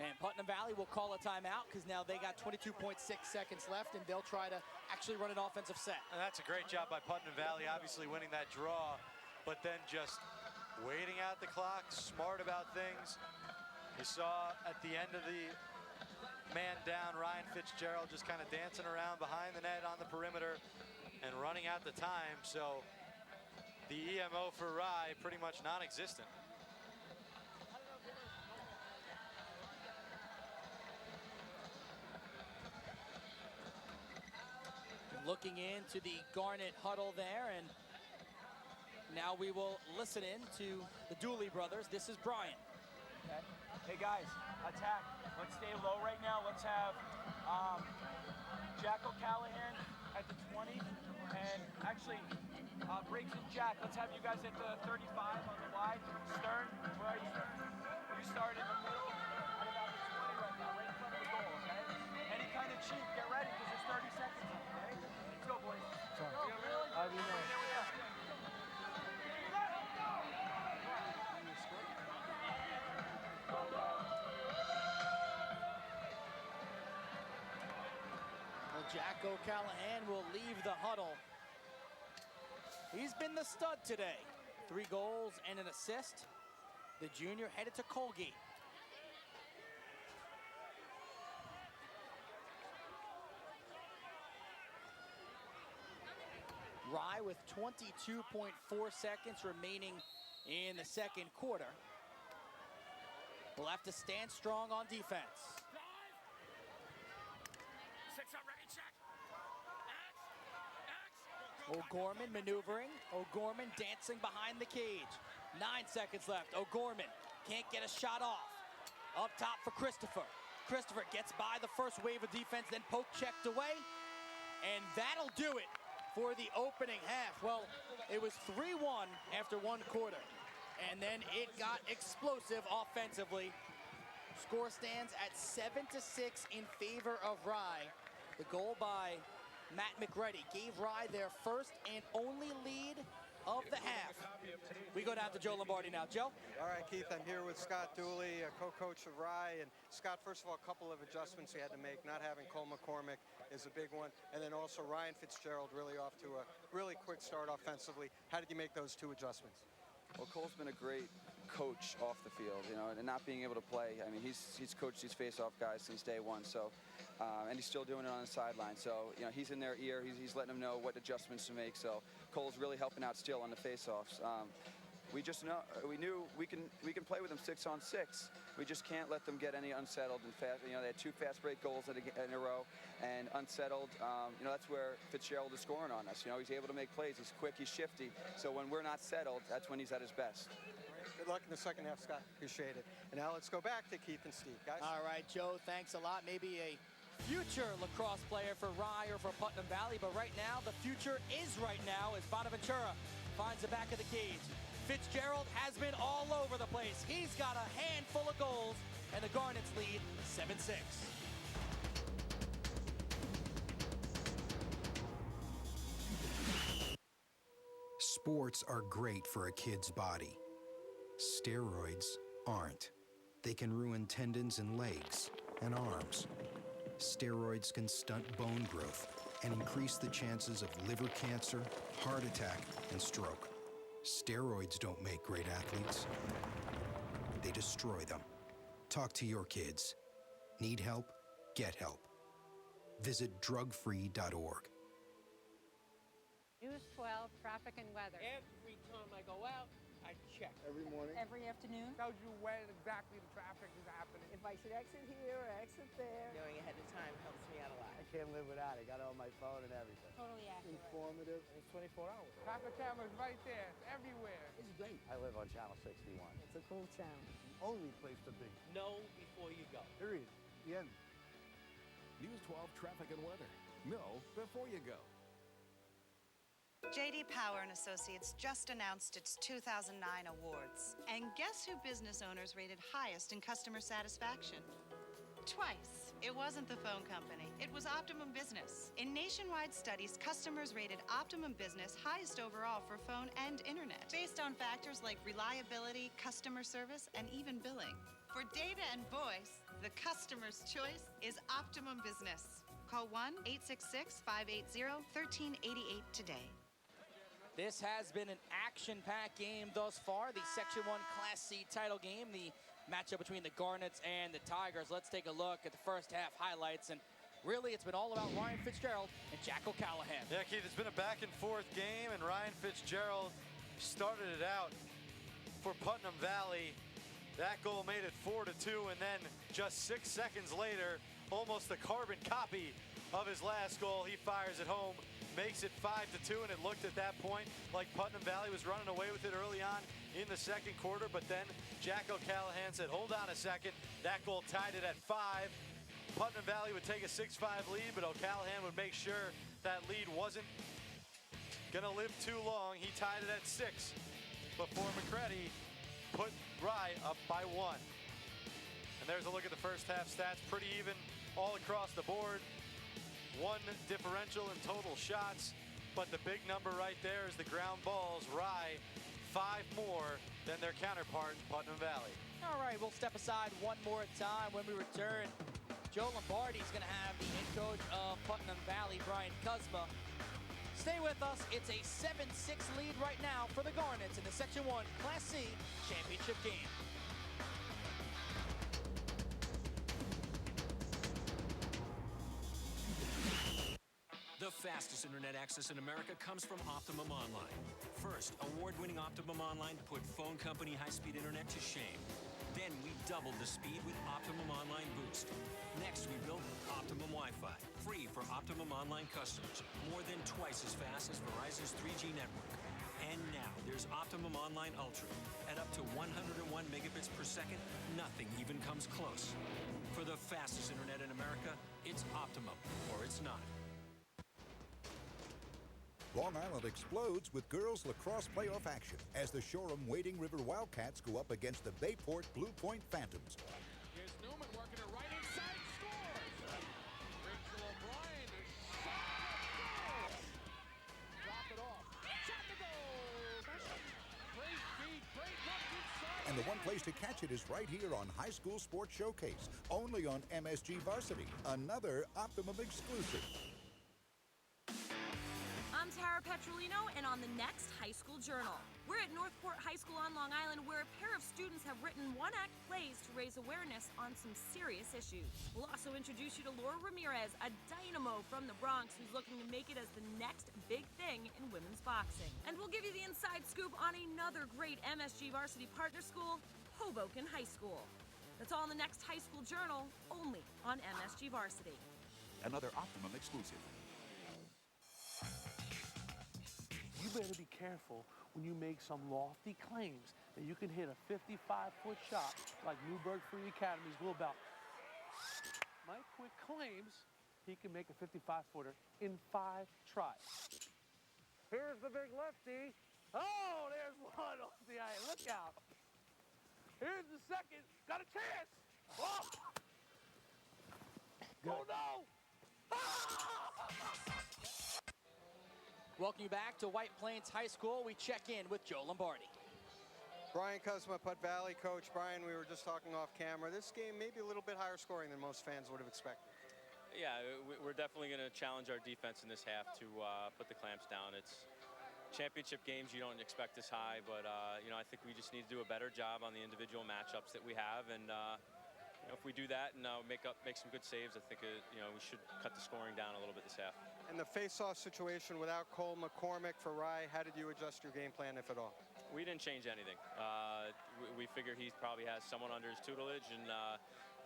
And Putnam Valley will call a timeout because now they got 22.6 seconds left, and they'll try to actually run an offensive set. And that's a great job by Putnam Valley, obviously winning that draw, but then just waiting out the clock, smart about things. You saw at the end of the man down, Ryan Fitzgerald just kind of dancing around behind the net on the perimeter and running out the time. So the EMO for Rye pretty much non-existent. Looking into the Garnet huddle there, and now we will listen in to the Dooley brothers. This is Brian. Okay. Hey guys, attack. Let's stay low right now. Let's have Jack O'Callahan at the 20, and actually Briggs and Jack, let's have you guys at the 35 on the wide. Stern, where are you? You start in the middle at about the 20 right now, right in front of the goal, okay? Any kind of cheat, get ready because there's 30 seconds, okay? Let's go, boys. Sorry. Go, really? There we go. Jack O'Callahan will leave the huddle. He's been the stud today. 3 goals and an assist. The junior headed to Colgate. Rye with 22.4 seconds remaining in the second quarter. will have to stand strong on defense. Six up, ready, check. O'Gorman maneuvering. O'Gorman dancing behind the cage. 9 seconds left. O'Gorman can't get a shot off. Up top for Christopher. Christopher gets by the first wave of defense, then poke checked away. And that'll do it for the opening half. Well, it was 3-1 after 1 quarter. And then it got explosive offensively. Score stands at 7-6 in favor of Rye. The goal by Matt McReady gave Rye their first and only lead of the half. We go down to Joe Lombardi now. Joe? All right, Keith, I'm here with Scott Dooley, a co-coach of Rye. And Scott, first of all, a couple of adjustments he had to make. Not having Cole McCormick is a big one. And then also Ryan Fitzgerald really off to a really quick start offensively. How did you make those 2 adjustments? Well, Cole's been a great coach off the field, you know, and not being able to play. I mean, he's coached these face-off guys since day one, so, and he's still doing it on the sideline. So, you know, he's in their ear. He's letting them know what adjustments to make. So Cole's really helping out still on the face-offs. We knew we can play with them 6-on-6. We just can't let them get any unsettled and fast. You know, they had 2 fast break goals in a row, and unsettled. You know, that's where Fitzgerald is scoring on us. You know, he's able to make plays. He's quick. He's shifty. So when we're not settled, that's when he's at his best. Good luck in the second half, Scott. Appreciate it. And now let's go back to Keith and Steve, guys. All right, Joe, thanks a lot. Maybe a future lacrosse player for Rye or for Putnam Valley, but right now, the future is right now as Bonaventura finds the back of the cage. Fitzgerald has been all over the place. He's got a handful of goals, and the Garnets lead 7-6. Sports are great for a kid's body. Steroids aren't. They can ruin tendons in legs and arms. Steroids can stunt bone growth and increase the chances of liver cancer, heart attack, and stroke. Steroids don't make great athletes. They destroy them. Talk to your kids. Need help? Get help. Visit drugfree.org. News 12, traffic and weather. Every time I go out, I check. Every morning? Every afternoon. Tells you when exactly the traffic is happening. If I should exit here or exit there. Knowing ahead of time helps me out a lot. I can't live without it. Got it on my phone and everything. Totally accurate. Informative. And it's 24 hours. Traffic cameras right there. It's everywhere. It's great. I live on Channel 61. It's a cool town. The only place to be. Know before you go. Period. The end. News 12 traffic and weather. Know before you go. J.D. Power & Associates just announced its 2009 awards. And guess who business owners rated highest in customer satisfaction? Twice. It wasn't the phone company. It was Optimum Business. In nationwide studies, customers rated Optimum Business highest overall for phone and internet, based on factors like reliability, customer service, and even billing. For data and voice, the customer's choice is Optimum Business. Call 1-866-580-1388 today. This has been an action-packed game thus far. The Section 1 Class C title game, the matchup between the Garnets and the Tigers. Let's take a look at the first half highlights. And really, it's been all about Ryan Fitzgerald and Jack O'Callahan. Yeah, Keith, it's been a back-and-forth game, and Ryan Fitzgerald started it out for Putnam Valley. That goal made it 4-2, and then just 6 seconds later, almost a carbon copy of his last goal. He fires it home, makes it 5-2, and it looked at that point like Putnam Valley was running away with it early on in the second quarter, but then Jack O'Callahan said, hold on a second. That goal tied it at 5. Putnam Valley would take a 6-5 lead, but O'Callahan would make sure that lead wasn't gonna live too long. He tied it at 6 before McCready put Rye up by 1. And there's a look at the first half stats. Pretty even all across the board. 1 differential in total shots, but the big number right there is the ground balls. Rye, 5 more than their counterpart, Putnam Valley. All right, we'll step aside one more time. When we return, Joe Lombardi is going to have the head coach of Putnam Valley, Brian Kuzma. Stay with us. It's a 7-6 lead right now for the Garnets in the Section 1 Class C championship game. The fastest internet access in America comes from Optimum Online. First, award-winning Optimum Online put phone company high-speed internet to shame. Then we doubled the speed with Optimum Online Boost. Next, we built Optimum Wi-Fi, free for Optimum Online customers, more than twice as fast as Verizon's 3G network. And now there's Optimum Online Ultra. At up to 101 megabits per second, nothing even comes close. For the fastest internet in America, it's Optimum, or it's not. Long Island explodes with girls lacrosse playoff action as the Shoreham Wading River Wildcats go up against the Bayport Blue Point Phantoms. Here's Newman working it right inside, scores! Rachel O'Brien, a shot, drop it off. Shot to goal! Great feed, great look inside. And the one place to catch it is right here on High School Sports Showcase, only on MSG Varsity, another Optimum exclusive. I'm Tara Petrolino, and on the next High School Journal. We're at Northport High School on Long Island, where a pair of students have written one-act plays to raise awareness on some serious issues. We'll also introduce you to Laura Ramirez, a dynamo from the Bronx who's looking to make it as the next big thing in women's boxing. And we'll give you the inside scoop on another great MSG Varsity partner school, Hoboken High School. That's all in the next High School Journal, only on MSG Varsity. Another Optimum exclusive. You better be careful when you make some lofty claims that you can hit a 55-foot shot like Newburgh Free Academy's Will Belt. Mike Quick claims he can make a 55-footer in 5 tries. Here's the big lefty. Oh, there's one off the eye. Look out. Here's the second. Got a chance. Oh, oh no. Welcome you back to White Plains High School. We check in with Joe Lombardi. Brian Kuzma, Putt Valley coach. Brian, we were just talking off camera. This game may be a little bit higher scoring than most fans would have expected. Yeah, we're definitely going to challenge our defense in this half to put the clamps down. It's championship games, you don't expect this high, but you know, I think we just need to do a better job on the individual matchups that we have, and you know, if we do that and make some good saves, I think you know, we should cut the scoring down a little bit this half. In the face-off situation without Cole McCormick for Rye, how did you adjust your game plan, if at all? We didn't change anything. We figure he probably has someone under his tutelage, and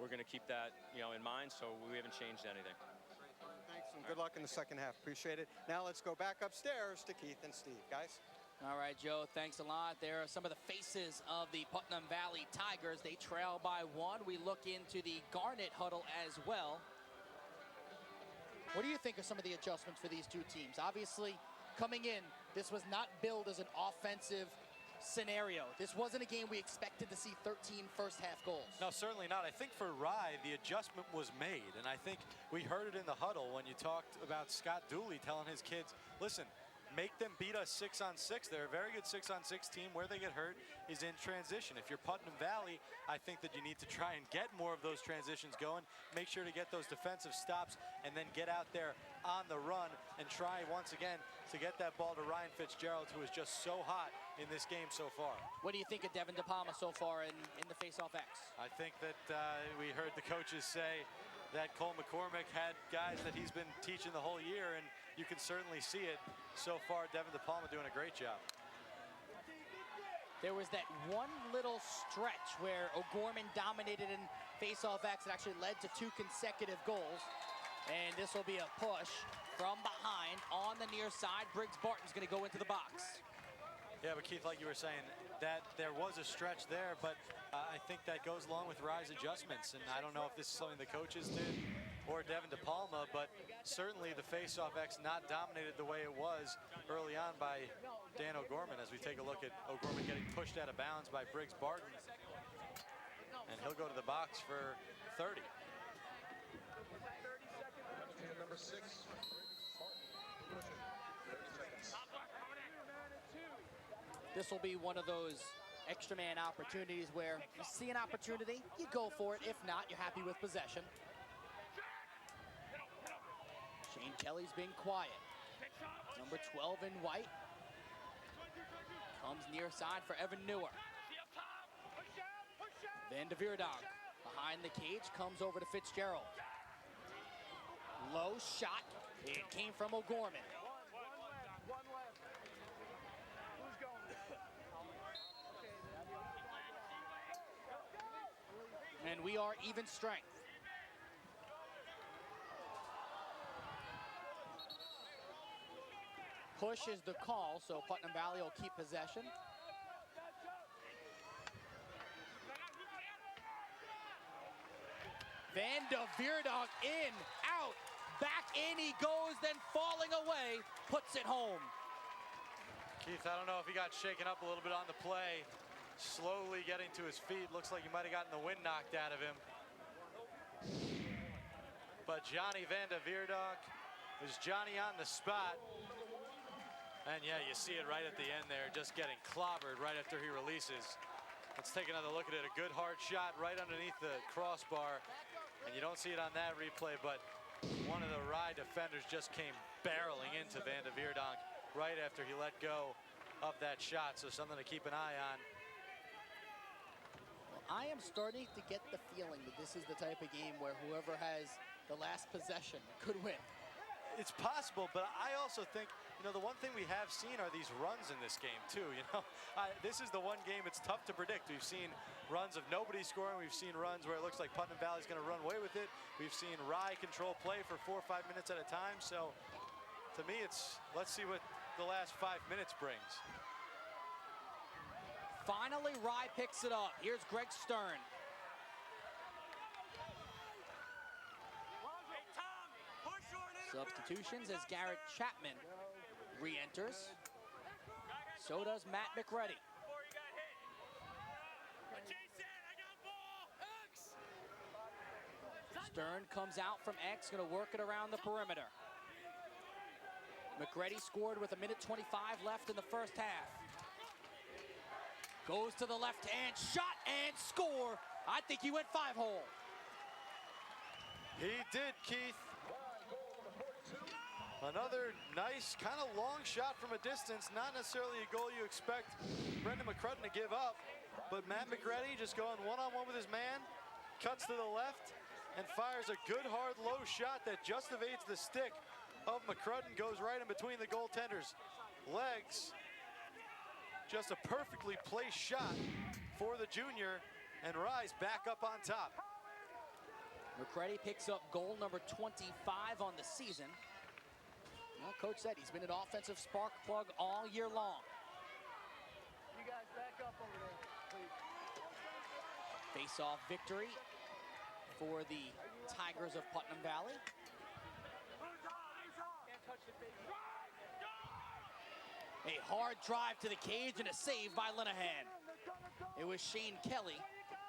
we're going to keep that, you know, in mind, so we haven't changed anything. Thanks, and good luck in the second half. Appreciate it. Now let's go back upstairs to Keith and Steve. Guys? All right, Joe, thanks a lot. There are some of the faces of the Putnam Valley Tigers. They trail by 1. We look into the Garnet huddle as well. What do you think of some of the adjustments for these two teams? Obviously, coming in, this was not billed as an offensive scenario. This wasn't a game we expected to see 13 first-half goals. No, certainly not. I think for Rye, the adjustment was made, and I think we heard it in the huddle when you talked about Scott Dooley telling his kids, listen, make them beat us 6-on-6. They're a very good 6-on-6 team. Where they get hurt is in transition. If you're Putnam Valley, I think that you need to try and get more of those transitions going. Make sure to get those defensive stops and then get out there on the run and try once again to get that ball to Ryan Fitzgerald, who is just so hot in this game so far. What do you think of Devin DePalma so far in the face-off X? I think that we heard the coaches say that Cole McCormick had guys that he's been teaching the whole year, and you can certainly see it so far. Devin DePalma doing a great job. There was that one little stretch where O'Gorman dominated in face-off X that actually led to 2 consecutive goals. And this will be a push from behind on the near side. Briggs Barton's going to go into the box. Yeah, but Keith, like you were saying, that there was a stretch there, but I think that goes along with Rye's adjustments. And I don't know if this is something the coaches did or Devin DePalma, but certainly the face-off X not dominated the way it was early on by Dan O'Gorman, as we take a look at O'Gorman getting pushed out of bounds by Briggs Barton. And he'll go to the box for 30. Number 6. This will be one of those extra man opportunities where you see an opportunity, you go for it. If not, you're happy with possession. Shane Kelly's being quiet. Number 12 in white. Comes near side for Evan Newer. Van de Vierdonk behind the cage, comes over to Fitzgerald. Low shot. It came from O'Gorman. One left. Who's going? And we are even strength. Push is the call, so Putnam Valley will keep possession. Van de Veerdonk in, out, back in he goes, then falling away, puts it home. Keith, I don't know if he got shaken up a little bit on the play. Slowly getting to his feet. Looks like he might have gotten the wind knocked out of him. But Johnny Van de Veerdonk is Johnny on the spot. And yeah, you see it right at the end there, just getting clobbered right after he releases. Let's take another look at it. A good hard shot right underneath the crossbar. And you don't see it on that replay, but one of the Rye defenders just came barreling into Van de Veerdonk right after he let go of that shot. So something to keep an eye on. Well, I am starting to get the feeling that this is the type of game where whoever has the last possession could win. It's possible, but I also think, you know, the one thing we have seen are these runs in this game too. You know, this is the one game it's tough to predict. We've seen runs of nobody scoring. We've seen runs where it looks like Putnam Valley's going to run away with it. We've seen Rye control play for 4 or 5 minutes at a time. So to me, it's let's see what the last 5 minutes brings. Finally, Rye picks it up. Here's Greg Stern. Substitutions as Garrett Chapman re-enters. So does Matt McReady. Stern comes out from X, gonna work it around the perimeter. McReady scored with 1:25 left in the first half. Goes to the left hand, shot and score. I think he went 5-hole. He did, Keith. Another nice, kind of long shot from a distance. Not necessarily a goal you expect Brendan McCrudden to give up, but Matt McReady just going one-on-one with his man, cuts to the left, and fires a good, hard, low shot that just evades the stick of McCrudden, goes right in between the goaltender's legs. Just a perfectly placed shot for the junior, and Rye's back up on top. McReady picks up goal number 25 on the season. Well, Coach said he's been an offensive spark plug all year long. You guys back up over there, please. Face-off victory for the Tigers of Putnam Valley. A hard drive to the cage and a save by Linehan. It was Shane Kelly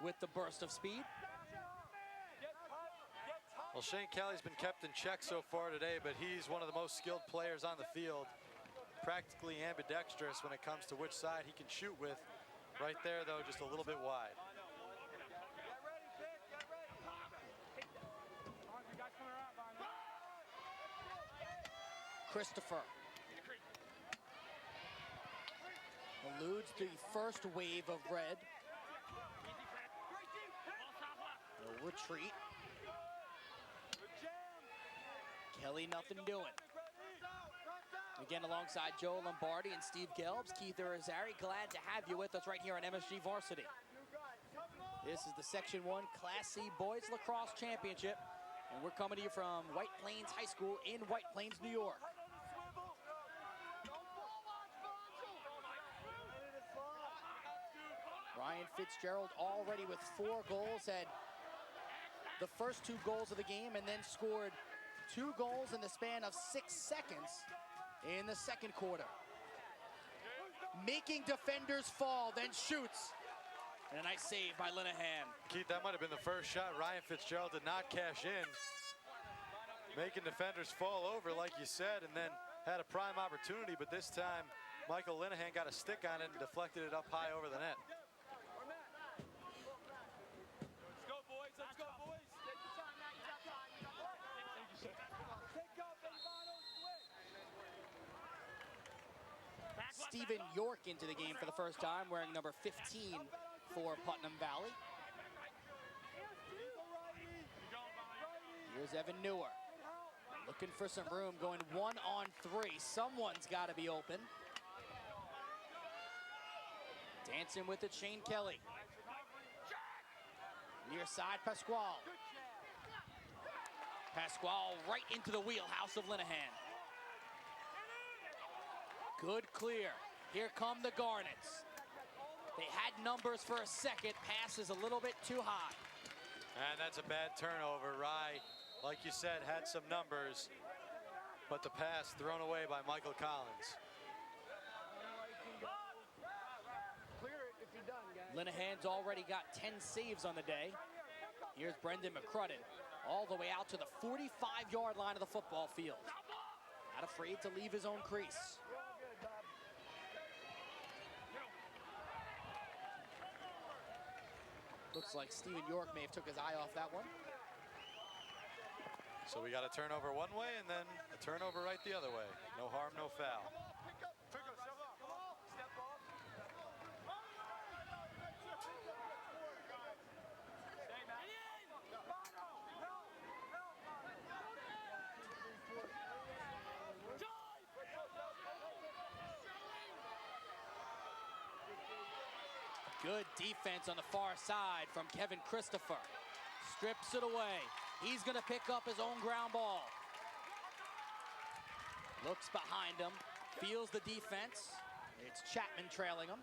with the burst of speed. Well, Shane Kelly's been kept in check so far today, but he's one of the most skilled players on the field. Practically ambidextrous when it comes to which side he can shoot with. Right there, though, just a little bit wide. Christopher eludes the first wave of red. No retreat. Kelly, nothing doing. Again, alongside Joe Lombardi and Steve Gelbs, Keith Irizarry, glad to have you with us right here on MSG Varsity. This is the Section 1 Class C Boys Lacrosse Championship, and we're coming to you from White Plains High School in White Plains, New York. Ryan Fitzgerald already with 4 goals, had the first 2 goals of the game and then scored 2 goals in the span of 6 seconds in the second quarter. Making defenders fall, then shoots. And a nice save by Linehan. Keith, that might have been the first shot Ryan Fitzgerald did not cash in. Making defenders fall over, like you said, and then had a prime opportunity, but this time Michael Linehan got a stick on it and deflected it up high over the net. Stephen York into the game for the first time, wearing number 15 for Putnam Valley. Here's Evan Newer, looking for some room, going 1-on-3. Someone's got to be open. Dancing with it, Shane Kelly. Near side, Pasquale. Pasquale right into the wheelhouse of Linehan. Good clear. Here come the Garnets. They had numbers for a second. Pass is a little bit too high. And that's a bad turnover. Rye, like you said, had some numbers, but the pass thrown away by Michael Collins. Linehan's already got 10 saves on the day. Here's Brendan McCrudden all the way out to the 45-yard line of the football field. Not afraid to leave his own crease. Looks like Stephen York may have took his eye off that one. So we got a turnover one way and then a turnover right the other way. No harm, no foul. Good defense on the far side from Kevin Christopher. Strips it away. He's gonna pick up his own ground ball. Looks behind him, feels the defense. It's Chapman trailing him.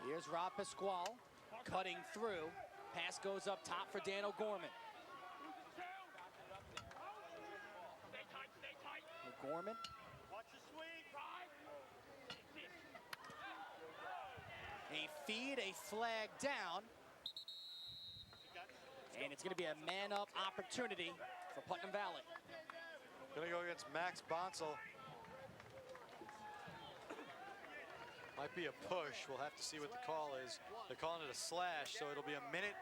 Here's Rob Pasquale cutting through. Pass goes up top for Dan O'Gorman. O'Gorman. A feed, a flag down. And it's going to be a man-up opportunity for Putnam Valley. Gonna go against Max Bonsall. Might be a push. We'll have to see what the call is. They're calling it a slash, so it'll be a minute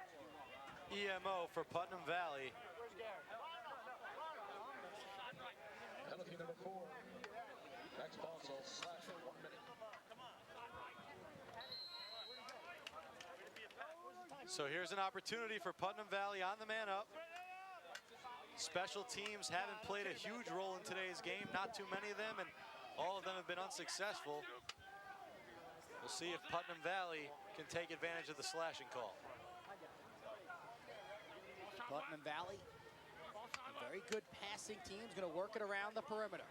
EMO for Putnam Valley. Penalty number 4. Max Bonsall, slash for 1 minute. So here's an opportunity for Putnam Valley on the man up. Special teams haven't played a huge role in today's game, not too many of them, and all of them have been unsuccessful. We'll see if Putnam Valley can take advantage of the slashing call. Putnam Valley, a very good passing team, is going to work it around the perimeter.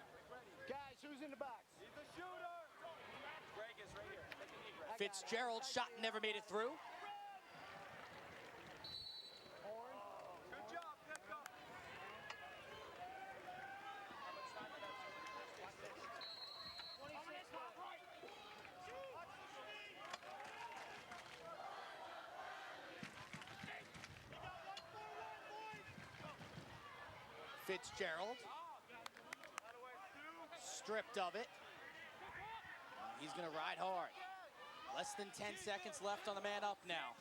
Guys, who's in the box? Fitzgerald's shot never made it through. Fitzgerald, stripped of it. He's gonna ride hard. Less than 10 seconds left on the man up now.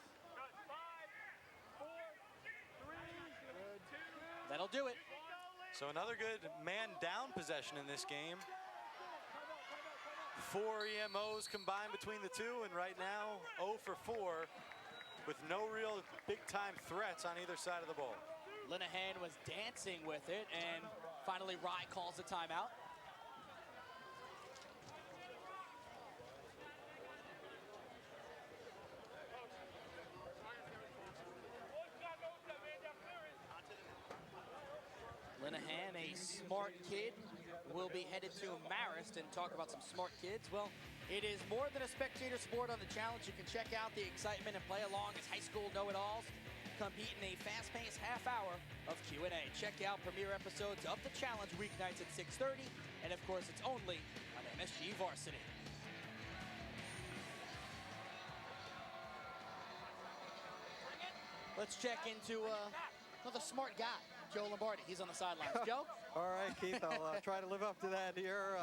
That'll do it. So another good man down possession in this game. 4 EMOs combined between the two, and right now 0 for 4 with no real big time threats on either side of the ball. Linehan was dancing with it, and finally Rye calls a timeout. Linehan, a smart kid, will be headed to Marist and talk about some smart kids. Well, it is more than a spectator sport on the challenge. You can check out the excitement and play along as high school know-it-alls compete in a fast-paced half hour of Q&A. Check out premiere episodes of the challenge weeknights at 6:30, and of course it's only on MSG Varsity. Let's check into another smart guy, Joe Lombardi. He's on the sidelines. Joe? All right, Keith, I'll try to live up to that here.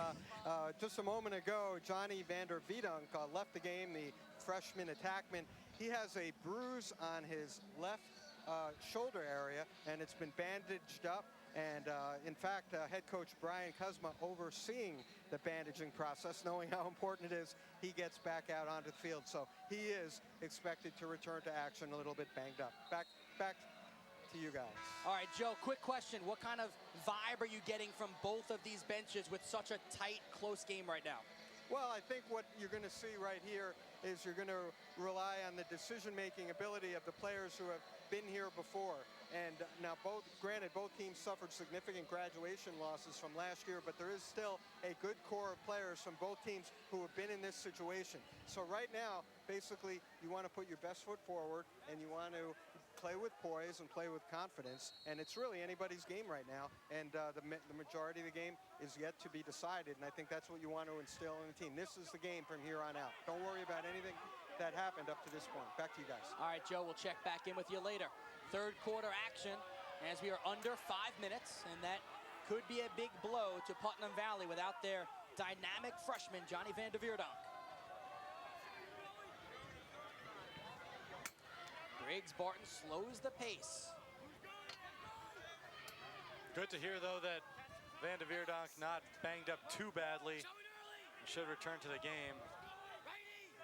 Just a moment ago, Johnny Vander Wiedunk left the game, the freshman attackman. He has a bruise on his left shoulder area, and it's been bandaged up. And in fact, head coach Brian Kuzma overseeing the bandaging process, knowing how important it is, he gets back out onto the field. So he is expected to return to action a little bit banged up. Back to you guys. All right, Joe, quick question. What kind of vibe are you getting from both of these benches with such a tight, close game right now? Well, I think what you're going to see right here is you're going to rely on the decision-making ability of the players who have been here before. And now, granted, both teams suffered significant graduation losses from last year, but there is still a good core of players from both teams who have been in this situation. So right now, basically, you want to put your best foot forward, and you want to play with poise and play with confidence, and it's really anybody's game right now, and the majority of the game is yet to be decided, and I think that's what you want to instill in the team. This is the game from here on out. Don't worry about anything that happened up to this point. Back to you guys. All right, Joe, we'll check back in with you later. Third quarter action as we are under 5 minutes, and that could be a big blow to Putnam Valley without their dynamic freshman, Johnny Van de Veerdonk. Briggs Barton slows the pace. Good to hear, though, that Van de Veerdonk not banged up too badly and should return to the game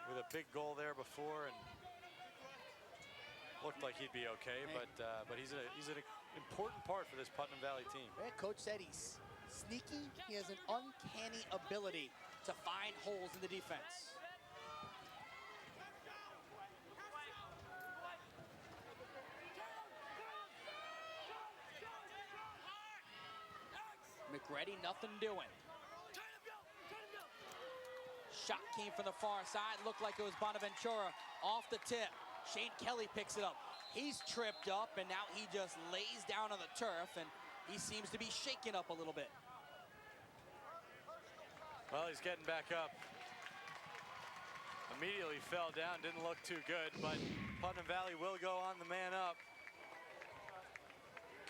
with a big goal there before, and looked like he'd be okay. But he's an important part for this Putnam Valley team. Yeah, coach said he's sneaky. He has an uncanny ability to find holes in the defense. McGrady, nothing doing. Shot came from the far side. Looked like it was Bonaventura off the tip. Shane Kelly picks it up. He's tripped up, and now he just lays down on the turf, and he seems to be shaken up a little bit. Well, he's getting back up. Immediately fell down, didn't look too good, but Putnam Valley will go on the man up.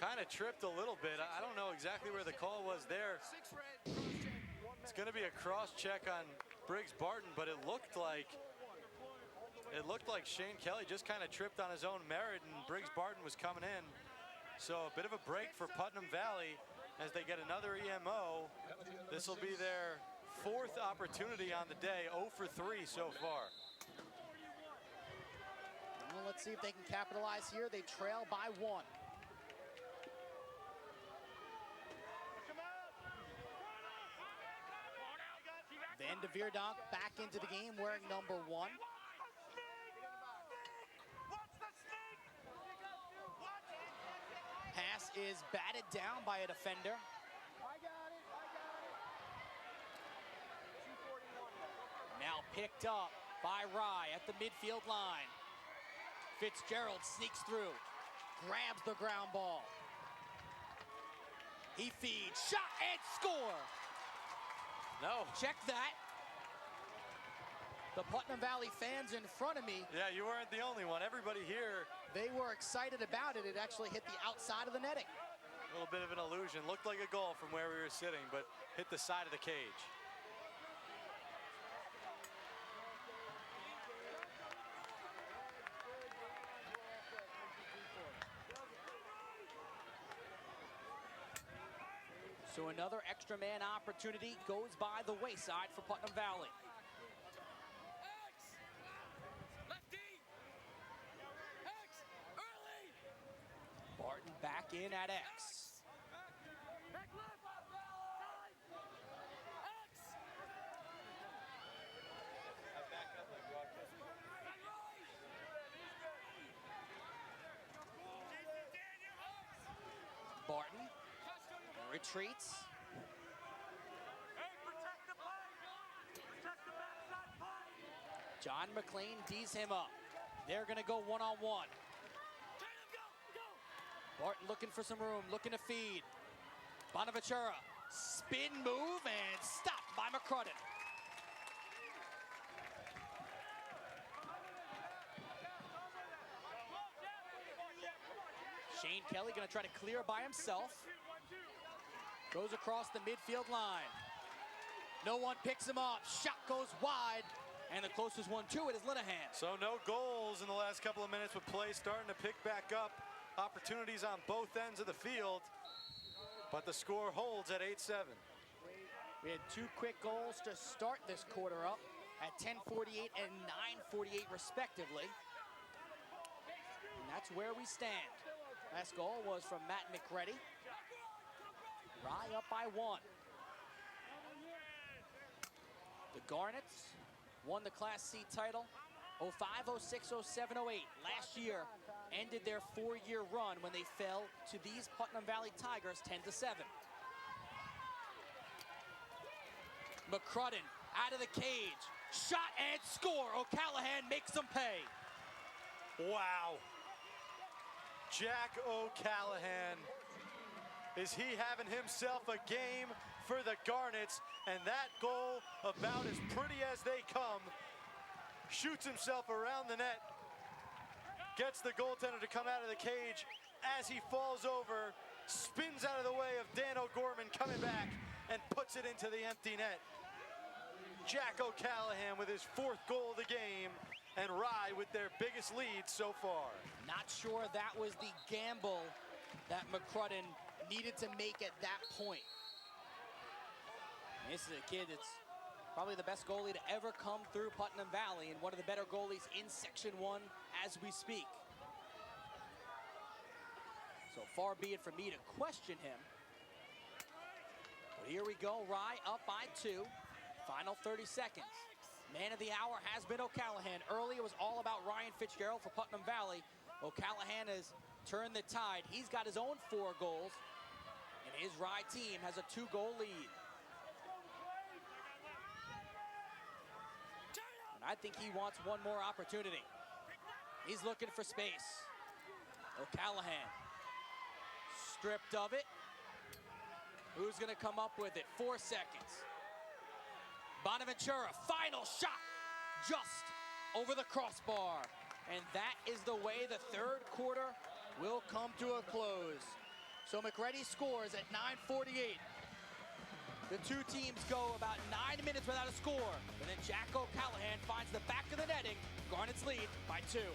Kind of tripped a little bit. I don't know exactly where the call was there. It's going to be a cross check on Briggs Barton, but it looked like Shane Kelly just kind of tripped on his own merit, and Briggs Barton was coming in. So a bit of a break for Putnam Valley as they get another EMO. This will be their 4th opportunity on the day, 0 for 3 so far. Well, let's see if they can capitalize here. They trail by 1. Van de Veerdonk back into the game wearing number 1. Pass is batted down by a defender. Now picked up by Rye at the midfield line. Fitzgerald sneaks through, grabs the ground ball. He feeds, shot and score. No. Check that. The Putnam Valley fans in front of me. Yeah, you weren't the only one. Everybody here. They were excited about it. It actually hit the outside of the netting. A little bit of an illusion. Looked like a goal from where we were sitting, but hit the side of the cage. So another extra man opportunity goes by the wayside for Putnam Valley. Barton back in at X. Barton retreats. John McLean D's him up. They're gonna go one-on-one. Barton looking for some room, looking to feed. Bonaventura, spin move and stopped by McCrudden. Shane Kelly gonna try to clear by himself. Goes across the midfield line. No one picks him up. Shot goes wide. And the closest one to it is Linehan. So no goals in the last couple of minutes with play starting to pick back up opportunities on both ends of the field, but the score holds at 8-7. We had 2 quick goals to start this quarter up at 10:48 and 9:48 respectively. And that's where we stand. Last goal was from Matt McReady. Rye up by 1. The Garnets won the Class C title 05, 06, 07, 08. Last year ended their 4-year run when they fell to these Putnam Valley Tigers 10-7. McCrudden out of the cage. Shot and score. O'Callahan makes them pay. Wow. Jack O'Callahan. Is he having himself a game for the Garnets? And that goal, about as pretty as they come, shoots himself around the net. Gets the goaltender to come out of the cage as he falls over. Spins out of the way of Dan O'Gorman coming back and puts it into the empty net. Jack O'Callahan with his 4th goal of the game, and Rye with their biggest lead so far. Not sure that was the gamble that McCrudden needed to make at that point. This is a kid that's probably the best goalie to ever come through Putnam Valley and one of the better goalies in Section 1 as we speak. So far be it for me to question him. But here we go, Rye up by 2. Final 30 seconds. Man of the hour has been O'Callahan. Early it was all about Ryan Fitzgerald for Putnam Valley. O'Callahan has turned the tide. He's got his own 4 goals, and his Rye team has a 2-goal lead. And I think he wants one more opportunity. He's looking for space. O'Callahan stripped of it. Who's gonna come up with it? 4 seconds. Bonaventura, final shot, just over the crossbar. And that is the way the 3rd quarter will come to a close. So McReady scores at 9:48. The 2 teams go about 9 minutes without a score. And then Jack O'Callahan finds the back of the netting. Garnets lead by 2.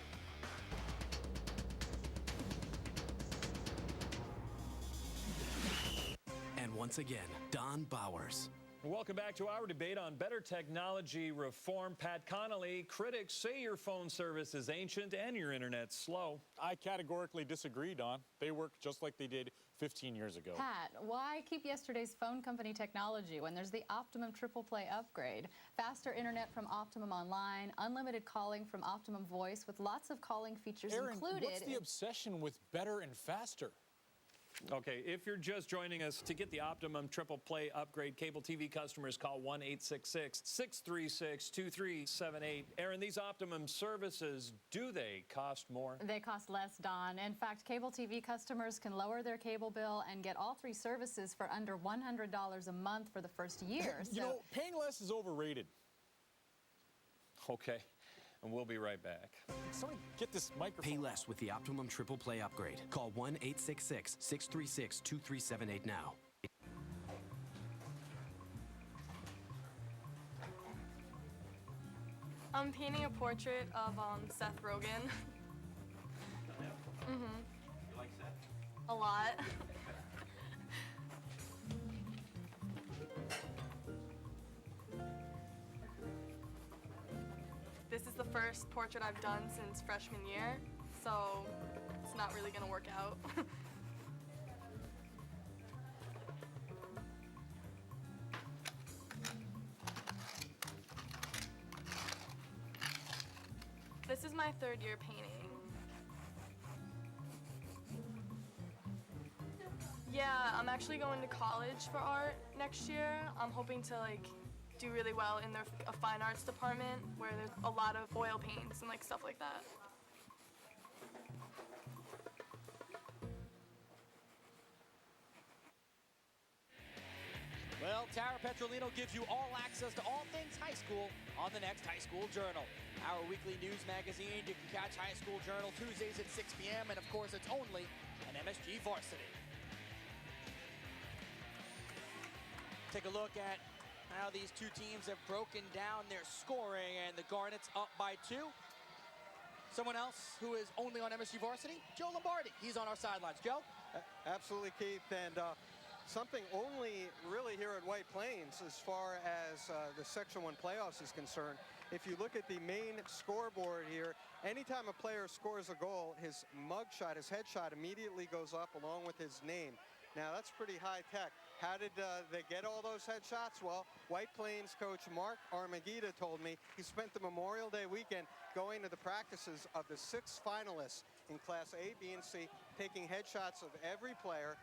And once again, Don Bowers. Welcome back to our debate on better technology reform. Pat Connolly, critics say your phone service is ancient and your internet slow. I categorically disagree, Don. They work just like they did 15 years ago. Pat, why keep yesterday's phone company technology when there's the Optimum Triple Play upgrade? Faster internet from Optimum Online, unlimited calling from Optimum Voice with lots of calling features included. What's the obsession with better and faster? Okay, if you're just joining us, to get the Optimum Triple Play upgrade, cable TV customers call 1-866-636-2378. Aaron, these Optimum services, do they cost more? They cost less, Don. In fact, cable TV customers can lower their cable bill and get all 3 services for under $100 a month for the first year. You know, paying less is overrated. Okay. And we'll be right back. Somebody get this microphone. Pay less with the Optimum Triple Play upgrade. Call 1-866-636-2378 now. I'm painting a portrait of Seth Rogen. You like Seth? A lot. This is the first portrait I've done since freshman year, so it's not really gonna work out. This is my 3rd year painting. Yeah, I'm actually going to college for art next year. I'm hoping to do really well in their fine arts department where there's a lot of oil paints and stuff like that. Well, Tara Petrolino gives you all access to all things high school on the next High School Journal. Our weekly news magazine. You can catch High School Journal Tuesdays at 6 p.m. And of course, it's only an MSG Varsity. Take a look at how these 2 teams have broken down their scoring, and the Garnets up by 2. Someone else who is only on MSG Varsity, Joe Lombardi. He's on our sidelines. Joe? Absolutely, Keith. And something only really here at White Plains as far as the Section 1 playoffs is concerned. If you look at the main scoreboard here, anytime a player scores a goal, his mugshot, his headshot immediately goes up along with his name. Now, that's pretty high tech. How did they get all those headshots? Well, White Plains coach Mark Armagida told me he spent the Memorial Day weekend going to the practices of the 6 finalists in Class A, B, and C, taking headshots of every player.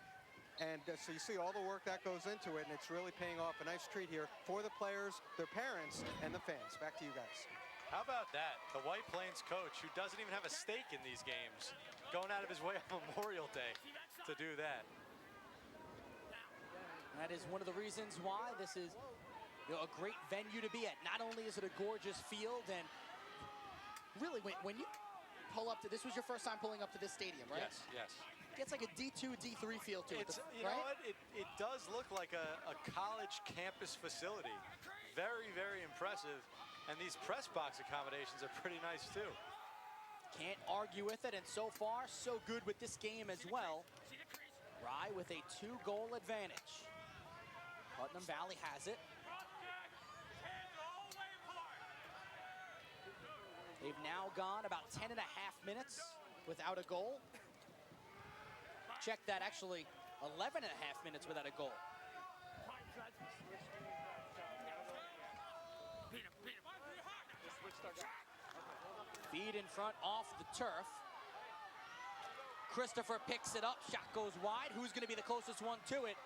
And so you see all the work that goes into it, and it's really paying off. A nice treat here for the players, their parents, and the fans. Back to you guys. How about that? The White Plains coach, who doesn't even have a stake in these games, going out of his way on Memorial Day to do that. That is one of the reasons why this is a great venue to be at. Not only is it a gorgeous field, and really, when you pull up to, this was your first time pulling up to this stadium, right? Yes, yes. Gets like a D2, D3 feel to it, You know what? It does look like a college campus facility. Very, very impressive. And these press box accommodations are pretty nice, too. Can't argue with it, and so far, so good with this game as well. Rye with a 2-goal advantage. Putnam Valley has it. They've now gone about 10.5 minutes without a goal. Check that, actually 11.5 minutes without a goal. Feed in front off the turf. Christopher picks it up, shot goes wide. Who's gonna be the closest one to it?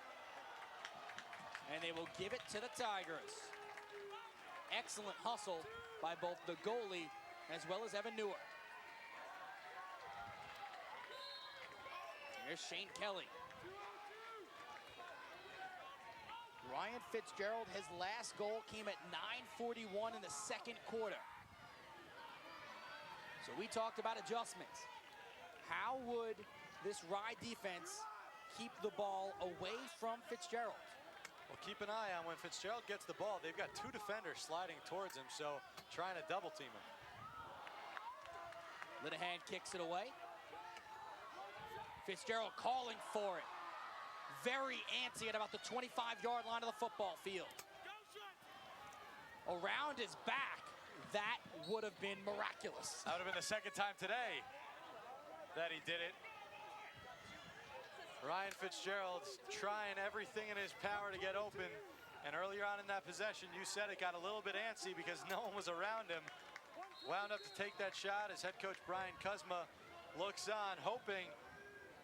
And they will give it to the Tigers. Excellent hustle by both the goalie as well as Evan Newer. Here's Shane Kelly. Ryan Fitzgerald, his last goal came at 9:41 in the second quarter. So we talked about adjustments. How would this Rye defense keep the ball away from Fitzgerald? Well, keep an eye on when Fitzgerald gets the ball. They've got 2 defenders sliding towards him, so trying to double team him. Linehan kicks it away. Fitzgerald calling for it. Very antsy at about the 25-yard line of the football field. Around his back, that would have been miraculous. That would have been the second time today that he did it. Ryan Fitzgerald's trying everything in his power to get open. And earlier on in that possession, you said it got a little bit antsy because no one was around him. Wound up to take that shot as head coach Brian Kuzma looks on, hoping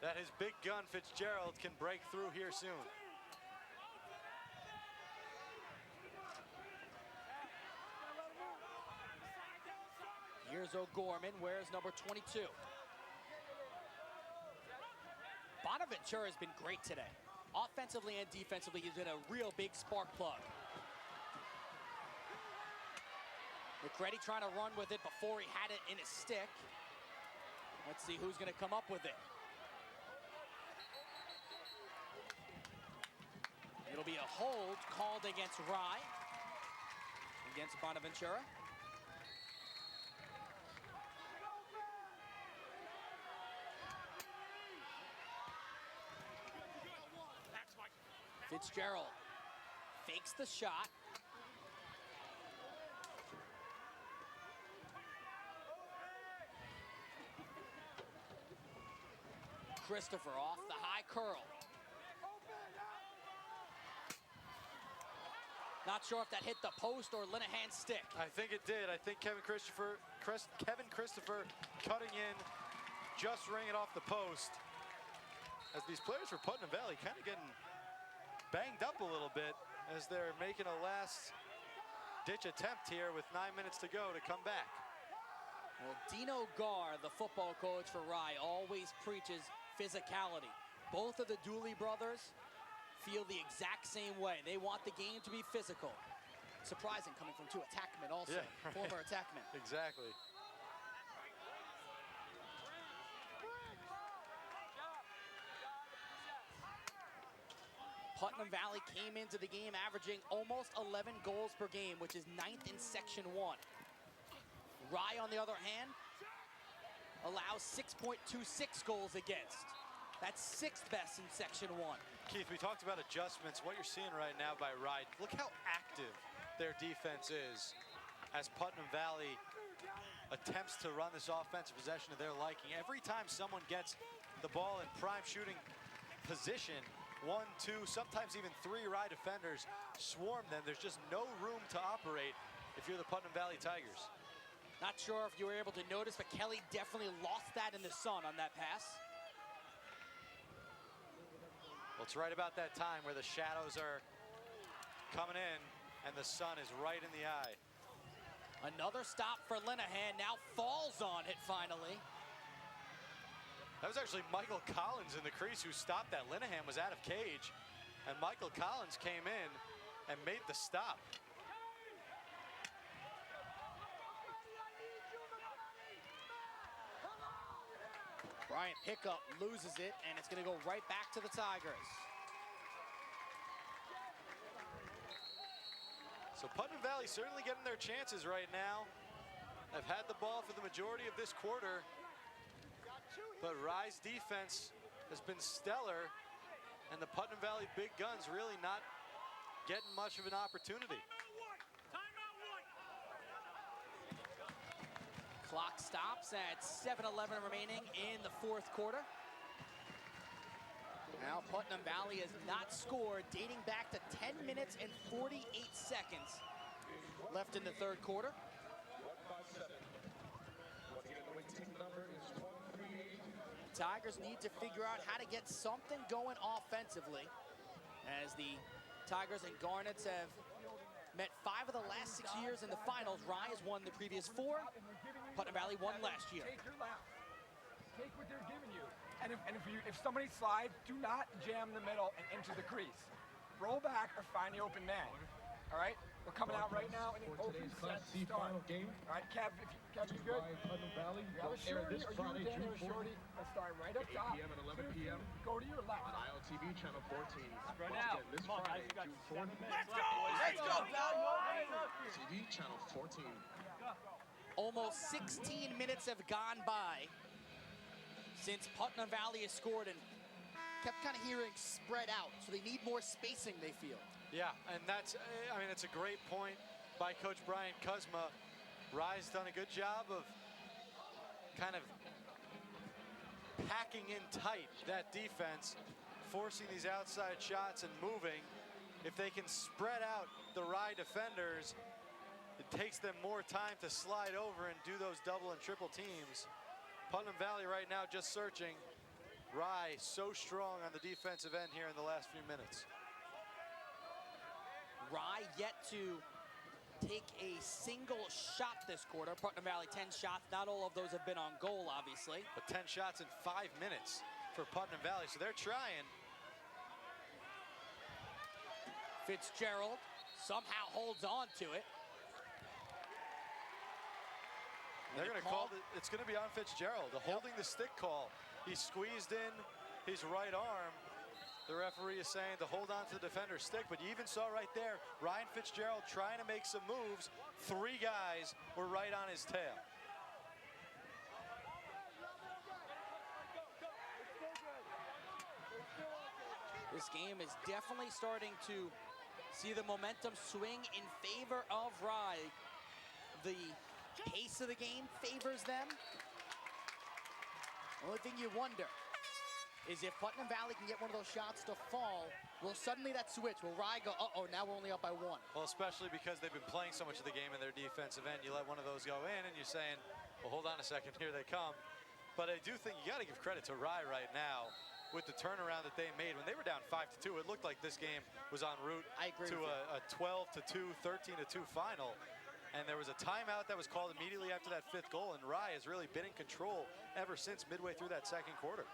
that his big gun Fitzgerald can break through here soon. Here's O'Gorman, wears number 22. Bonaventura has been great today. Offensively and defensively, he's been a real big spark plug. McCready trying to run with it before he had it in his stick. Let's see who's gonna come up with it. It'll be a hold called against Rye, against Bonaventura. Fitzgerald fakes the shot. Christopher off the high curl. Not sure if that hit the post or Linehan's stick. I think it did. I think Kevin Christopher cutting in, just ring it off the post. As these players for Putnam Valley kind of getting banged up a little bit as they're making a last-ditch attempt here with 9 minutes to go to come back. Well, Dino Garr, the football coach for Rye, always preaches physicality. Both of the Dooley brothers feel the exact same way. They want the game to be physical. Surprising coming from 2 attackmen also, yeah, right. Former attackmen. Exactly. Putnam Valley came into the game averaging almost 11 goals per game, which is 9th in Section 1. Rye, on the other hand, allows 6.26 goals against. That's 6th best in Section 1. Keith, we talked about adjustments. What you're seeing right now by Rye, look how active their defense is as Putnam Valley attempts to run this offensive possession of their liking. Every time someone gets the ball in prime shooting position, 1, 2, sometimes even 3 Rye defenders swarm them. There's just no room to operate if you're the Putnam Valley Tigers. Not sure if you were able to notice, but Kelly definitely lost that in the sun on that pass. Well, it's right about that time where the shadows are coming in and the sun is right in the eye. Another stop for Linehan, now falls on it finally. That was actually Michael Collins in the crease who stopped that. Linehan was out of cage, and Michael Collins came in and made the stop. Bryant Pickup loses it, and it's going to go right back to the Tigers. So Putnam Valley certainly getting their chances right now. They've had the ball for the majority of this quarter, but Rye's defense has been stellar, and the Putnam Valley big guns really not getting much of an opportunity. Clock stops at 7:11 remaining in the 4th quarter. Now Putnam Valley has not scored dating back to 10 minutes and 48 seconds left in the 3rd quarter. Tigers need to figure out how to get something going offensively, as the Tigers and Garnets have met 5 of the last 6 years in the finals. Rye has won the previous 4. Putnam Valley won last year. Take your lap. Take what they're giving you. And if somebody slides, do not jam the middle and into the crease. Roll back or find the open man. All right? We're coming out right now and open set start. All right, Kev, Kev, you good? You have a shorty or you Danny or a shorty? Let's start right up top. 8 p.m. and 11 p.m. Go to your left. on ILTV channel 14. Spread Once out. again, this Come on, Friday, guys, you got June 4th. Let's go! Let's go, pal! TV channel 14. Almost 16 minutes have gone by since Putnam Valley has scored, and kept kind of hearing spread out, so they need more spacing, they feel. Yeah, and that's, I mean, it's a great point by Coach Brian Kuzma. Rye's done a good job of kind of packing in tight that defense, forcing these outside shots and moving. If they can spread out the Rye defenders, it takes them more time to slide over and do those double and triple teams. Putnam Valley right now just searching. Rye so strong on the defensive end here in the last few minutes. Rye yet to take a single shot this quarter. Putnam Valley 10 shots, not all of those have been on goal, obviously. But 10 shots in 5 minutes for Putnam Valley, so they're trying. Fitzgerald somehow holds on to it. They're going to call it, it's going to be on Fitzgerald, holding the stick call. He squeezed in his right arm. The referee is saying to hold on to the defender's stick, but you even saw right there, Ryan Fitzgerald trying to make some moves. 3 guys were right on his tail. This game is definitely starting to see the momentum swing in favor of Rye. The pace of the game favors them. Only thing you wonder is if Putnam Valley can get one of those shots to fall, will suddenly that switch, will Rye go, uh-oh, now we're only up by 1? Well, especially because they've been playing so much of the game in their defensive end. You let one of those go in and you're saying, well, hold on a second, here they come. But I do think you got to give credit to Rye right now with the turnaround that they made. When they were down 5-2, it looked like this game was en route to a 12-2, 13-2 final. And there was a timeout that was called immediately after that 5th goal, and Rye has really been in control ever since midway through that 2nd quarter.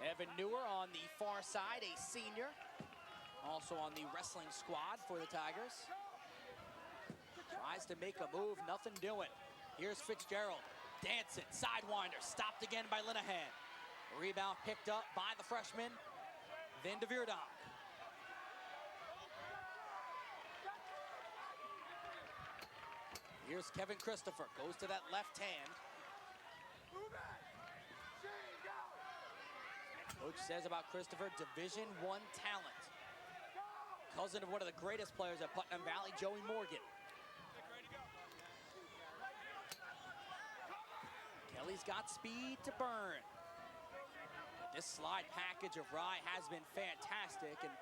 Evan Newer on the far side, a senior. Also on the wrestling squad for the Tigers. Tries to make a move, nothing doing. Here's Fitzgerald, dancing, sidewinder, stopped again by Linehan. Rebound picked up by the freshman, Van de Veerdonk. Here's Kevin Christopher, goes to that left hand. Coach says about Christopher, Division I talent. Cousin of one of the greatest players at Putnam Valley, Joey Morgan. Kelly's got speed to burn. This slide package of Rye has been fantastic, and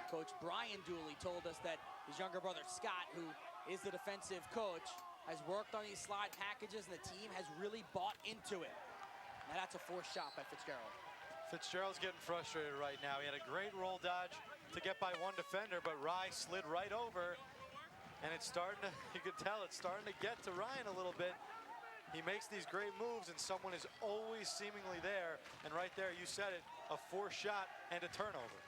Coach Brian Dooley told us that his younger brother Scott, who is the defensive coach, has worked on these slide packages, and the team has really bought into it. Now that's a forced shot by Fitzgerald. Fitzgerald's getting frustrated right now. He had a great roll dodge to get by one defender, but Rye slid right over, and it's starting to, you can tell it's starting to get to Ryan a little bit. He makes these great moves, and someone is always seemingly there. And right there, you said it, a forced shot and a turnover.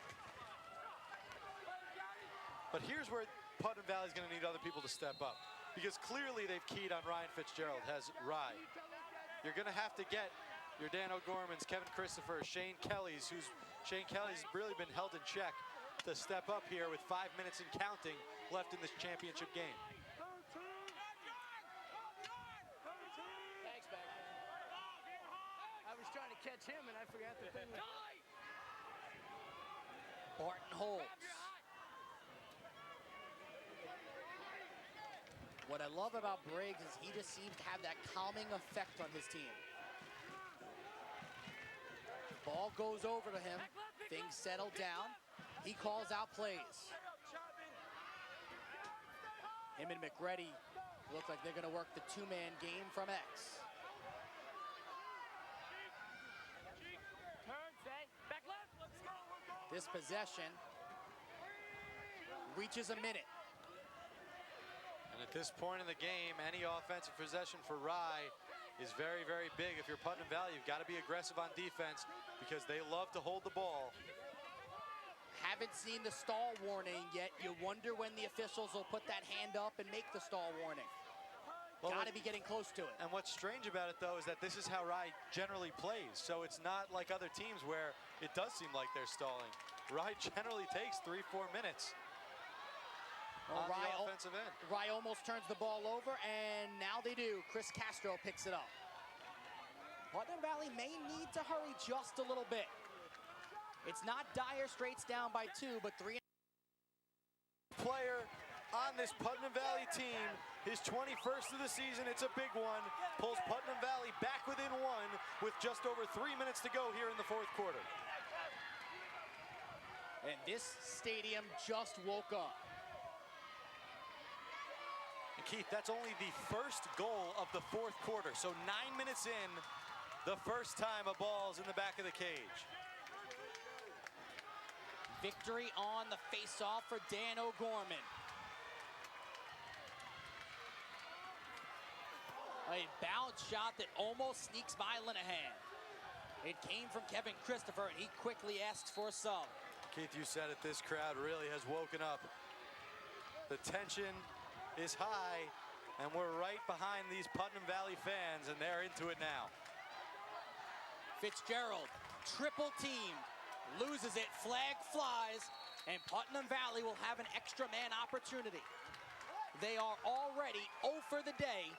But here's where Putnam Valley is going to need other people to step up, because clearly they've keyed on Ryan Fitzgerald, has Rye. You're going to have to get your Dan O'Gormans, Kevin Christopher, Shane Kelly's, Shane Kelly's really been held in check, to step up here with 5 minutes and counting left in this championship game. Thanks, back man. I was trying to catch him and I forgot the thing. Barton holds. What I love about Briggs is he just seems to have that calming effect on his team. Ball goes over to him. Things settle down. He calls out plays. Him and McReady look like they're going to work the two-man game from X. This possession reaches a minute. And at this point in the game, any offensive possession for Rye is very, very big. If you're Putnam Valley, you've got to be aggressive on defense because they love to hold the ball. Haven't seen the stall warning yet. You wonder when the officials will put that hand up and make the stall warning. Well, got to be getting close to it. And what's strange about it, though, is that this is how Rye generally plays. So it's not like other teams where it does seem like they're stalling. Rye generally takes 3-4 minutes on the offensive end. Rye almost turns the ball over, and now they do. Chris Castro picks it up. Putnam Valley may need to hurry just a little bit. It's not Dyer straights down by 2, but 3. Player on this Putnam Valley team, his 21st of the season, it's a big one, pulls Putnam Valley back within 1 with just over 3 minutes to go here in the fourth quarter. And this stadium just woke up. And Keith, that's only the first goal of the fourth quarter. So 9 minutes in, the first time a ball's in the back of the cage. Victory on the face-off for Dan O'Gorman. A bounce shot that almost sneaks by Linehan. It came from Kevin Christopher, and he quickly asks for a sub. Keith, you said it, this crowd really has woken up. The tension is high, and we're right behind these Putnam Valley fans, and they're into it now. Fitzgerald, triple team, loses it, flag flies, and Putnam Valley will have an extra man opportunity. They are already 0 for the day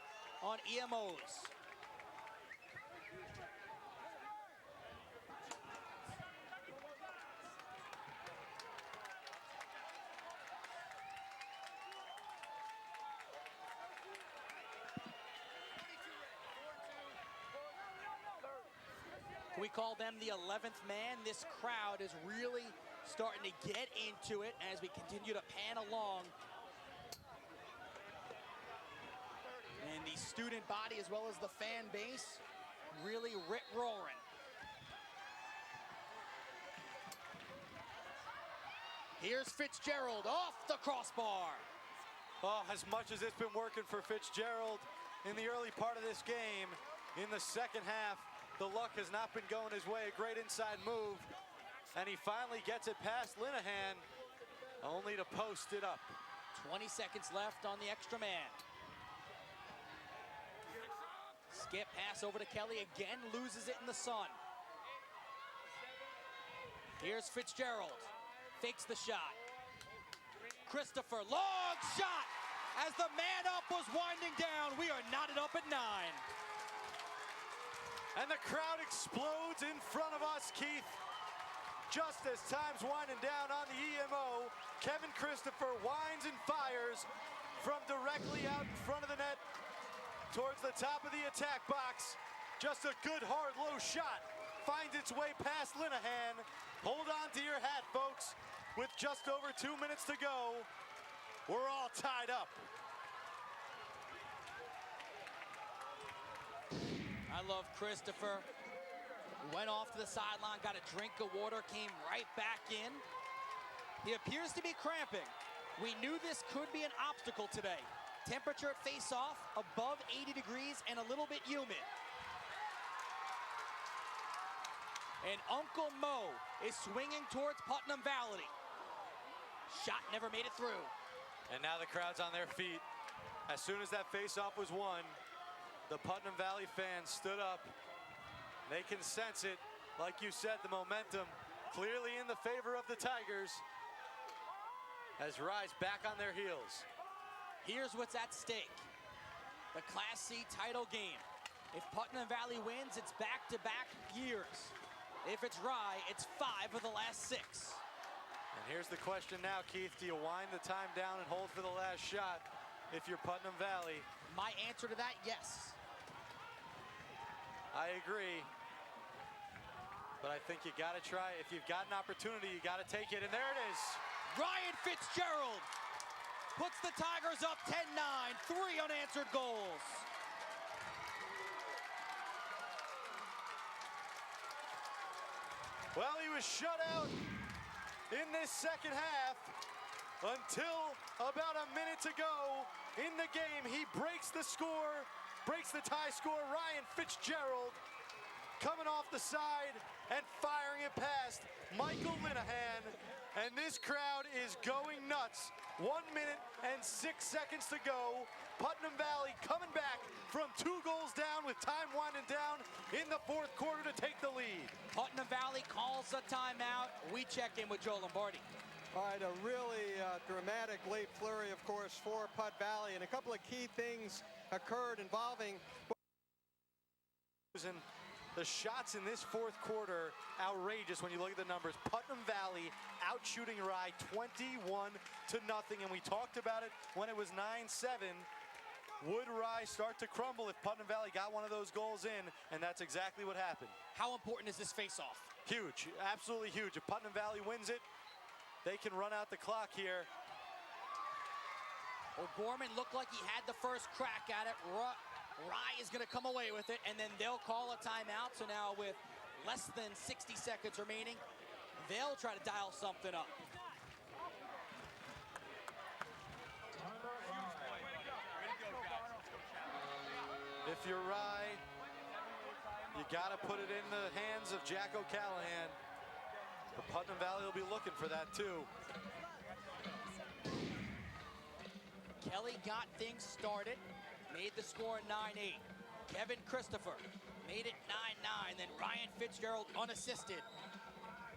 on EMOs. We call them the 11th man. This crowd is really starting to get into it as we continue to pan along. And the student body as well as the fan base really rip-roaring. Here's Fitzgerald off the crossbar. Oh, as much as it's been working for Fitzgerald in the early part of this game, in the second half, the luck has not been going his way. A great inside move, and he finally gets it past Linehan, only to post it up. 20 seconds left on the extra man. Skip pass over to Kelly, again loses it in the sun. Here's Fitzgerald, fakes the shot. Christopher, long shot! As the man up was winding down, we are knotted up at 9. And the crowd explodes in front of us, Keith. Just as time's winding down on the EMO, Kevin Christopher winds and fires from directly out in front of the net towards the top of the attack box. Just a good, hard, low shot finds its way past Linehan. Hold on to your hat, folks. With just over 2 minutes to go, we're all tied up. I love Christopher. Went off to the sideline, got a drink of water, came right back in. He appears to be cramping. We knew this could be an obstacle today. Temperature at face-off above 80 degrees and a little bit humid. And Uncle Mo is swinging towards Putnam Valley. Shot never made it through. And now the crowd's on their feet. As soon as that face-off was won, the Putnam Valley fans stood up. They can sense it. Like you said, the momentum clearly in the favor of the Tigers as Rye's back on their heels. Here's what's at stake. The Class C title game. If Putnam Valley wins, it's back-to-back years. If it's Rye, it's 5 of the last 6. And here's the question now, Keith. Do you wind the time down and hold for the last shot if you're Putnam Valley? My answer to that, yes. I agree. But I think you gotta try. If you've got an opportunity, you gotta take it. And there it is. Ryan Fitzgerald puts the Tigers up 10-9, 3 unanswered goals. Well, he was shut out in this second half until about a minute to go in the game. He breaks the score, breaks the tie score. Ryan Fitzgerald coming off the side and firing it past Michael Linehan. And this crowd is going nuts. 1 minute and 6 seconds to go. Putnam Valley coming back from 2 goals down with time winding down in the 4th quarter to take the lead. Putnam Valley calls a timeout. We check in with Joe Lombardi. All right, a really dramatic late flurry, of course, for Put Valley. And a couple of key things occurred involving... And the shots in this 4th quarter, outrageous when you look at the numbers. Putnam Valley out shooting Rye 21-0. And we talked about it when it was 9-7. Would Rye start to crumble if Putnam Valley got one of those goals in? And that's exactly what happened. How important is this face-off? Huge, absolutely huge. If Putnam Valley wins it, they can run out the clock here. O'Gorman looked like he had the first crack at it. Rye is going to come away with it, and then they'll call a timeout. So now with less than 60 seconds remaining, they'll try to dial something up. If you're Rye, you got to put it in the hands of Jack O'Callahan. The Putnam Valley will be looking for that too. Kelly got things started, made the score 9-8. Kevin Christopher made it 9-9. Then Ryan Fitzgerald unassisted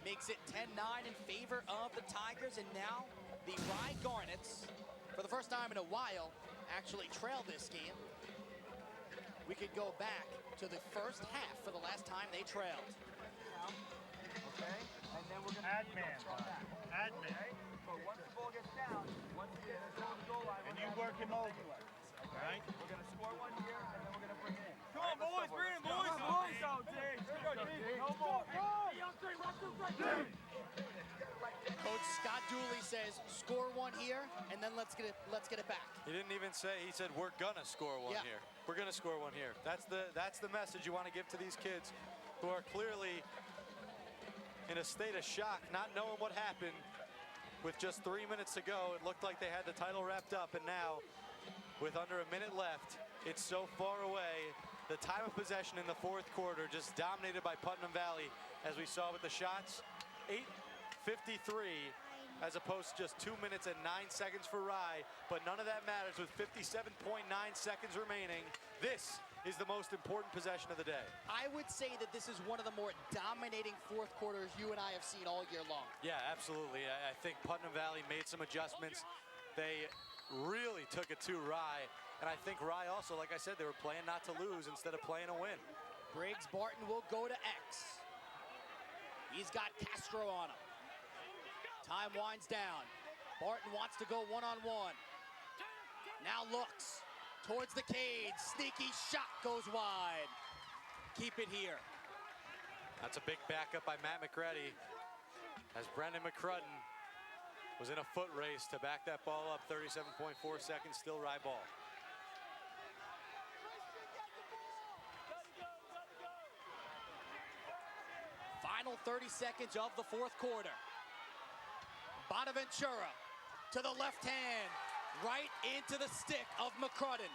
makes it 10-9 in favor of the Tigers. And now the Rye Garnets, for the first time in a while, actually trail this game. We could go back to the first half for the last time they trailed. Okay, and then we're gonna Admin. Okay? So once the ball gets down, once it gets to the goal line, And you work him over. Okay? We're gonna score one here, and then we're gonna bring it in. Come on, boys, bring it, boys. Come on, boys. No more. Coach Scott Dooley says, score one here, and then let's get it back. He didn't even say, he said, we're gonna score one here. We're gonna score one here. That's the message you want to give to these kids who are clearly in a state of shock, not knowing what happened. With just 3 minutes to go, it looked like they had the title wrapped up, and now, with under a minute left, it's so far away. The time of possession in the 4th quarter just dominated by Putnam Valley, as we saw with the shots. 8:53 as opposed to just 2 minutes and 9 seconds for Rye, but none of that matters with 57.9 seconds remaining. This is the most important possession of the day. I would say that this is one of the more dominating 4th quarters you and I have seen all year long. Yeah, absolutely. I think Putnam Valley made some adjustments. They really took it to Rye, and I think Rye also, like I said, they were playing not to lose instead of playing to win. Briggs Barton will go to X. He's got Castro on him. Time winds down. Barton wants to go one-on-one. Now looks towards the cage. Sneaky shot goes wide. Keep it here. That's a big backup by Matt McCready, as Brendan McCrudden was in a foot race to back that ball up. 37.4 seconds, still Rye ball. Final 30 seconds of the fourth quarter. Bonaventura to the left hand, right into the stick of McCrudden.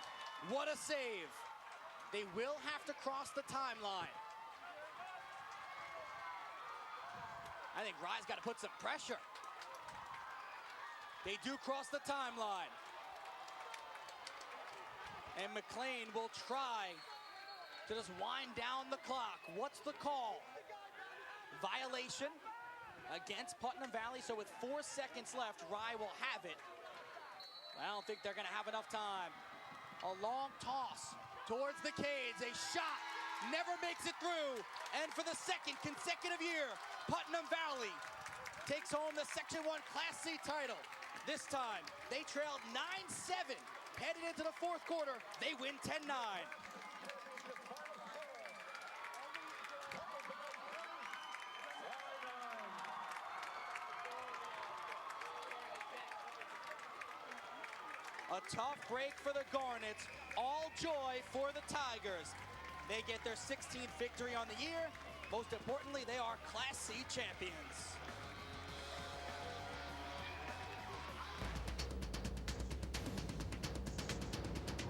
What a save. They will have to cross the timeline. I think Rye's got to put some pressure. They do cross the timeline. And McLean will try to just wind down the clock. What's the call? Violation against Putnam Valley, so with 4 seconds left, Rye will have it. I don't think they're gonna have enough time. A long toss towards the cage, a shot, never makes it through. And for the second consecutive year, Putnam Valley takes home the Section 1 Class C title. This time, they trailed 9-7. Headed into the fourth quarter, they win 10-9. A tough break for the Garnets, all joy for the Tigers. They get their 16th victory on the year. Most importantly, they are Class C champions.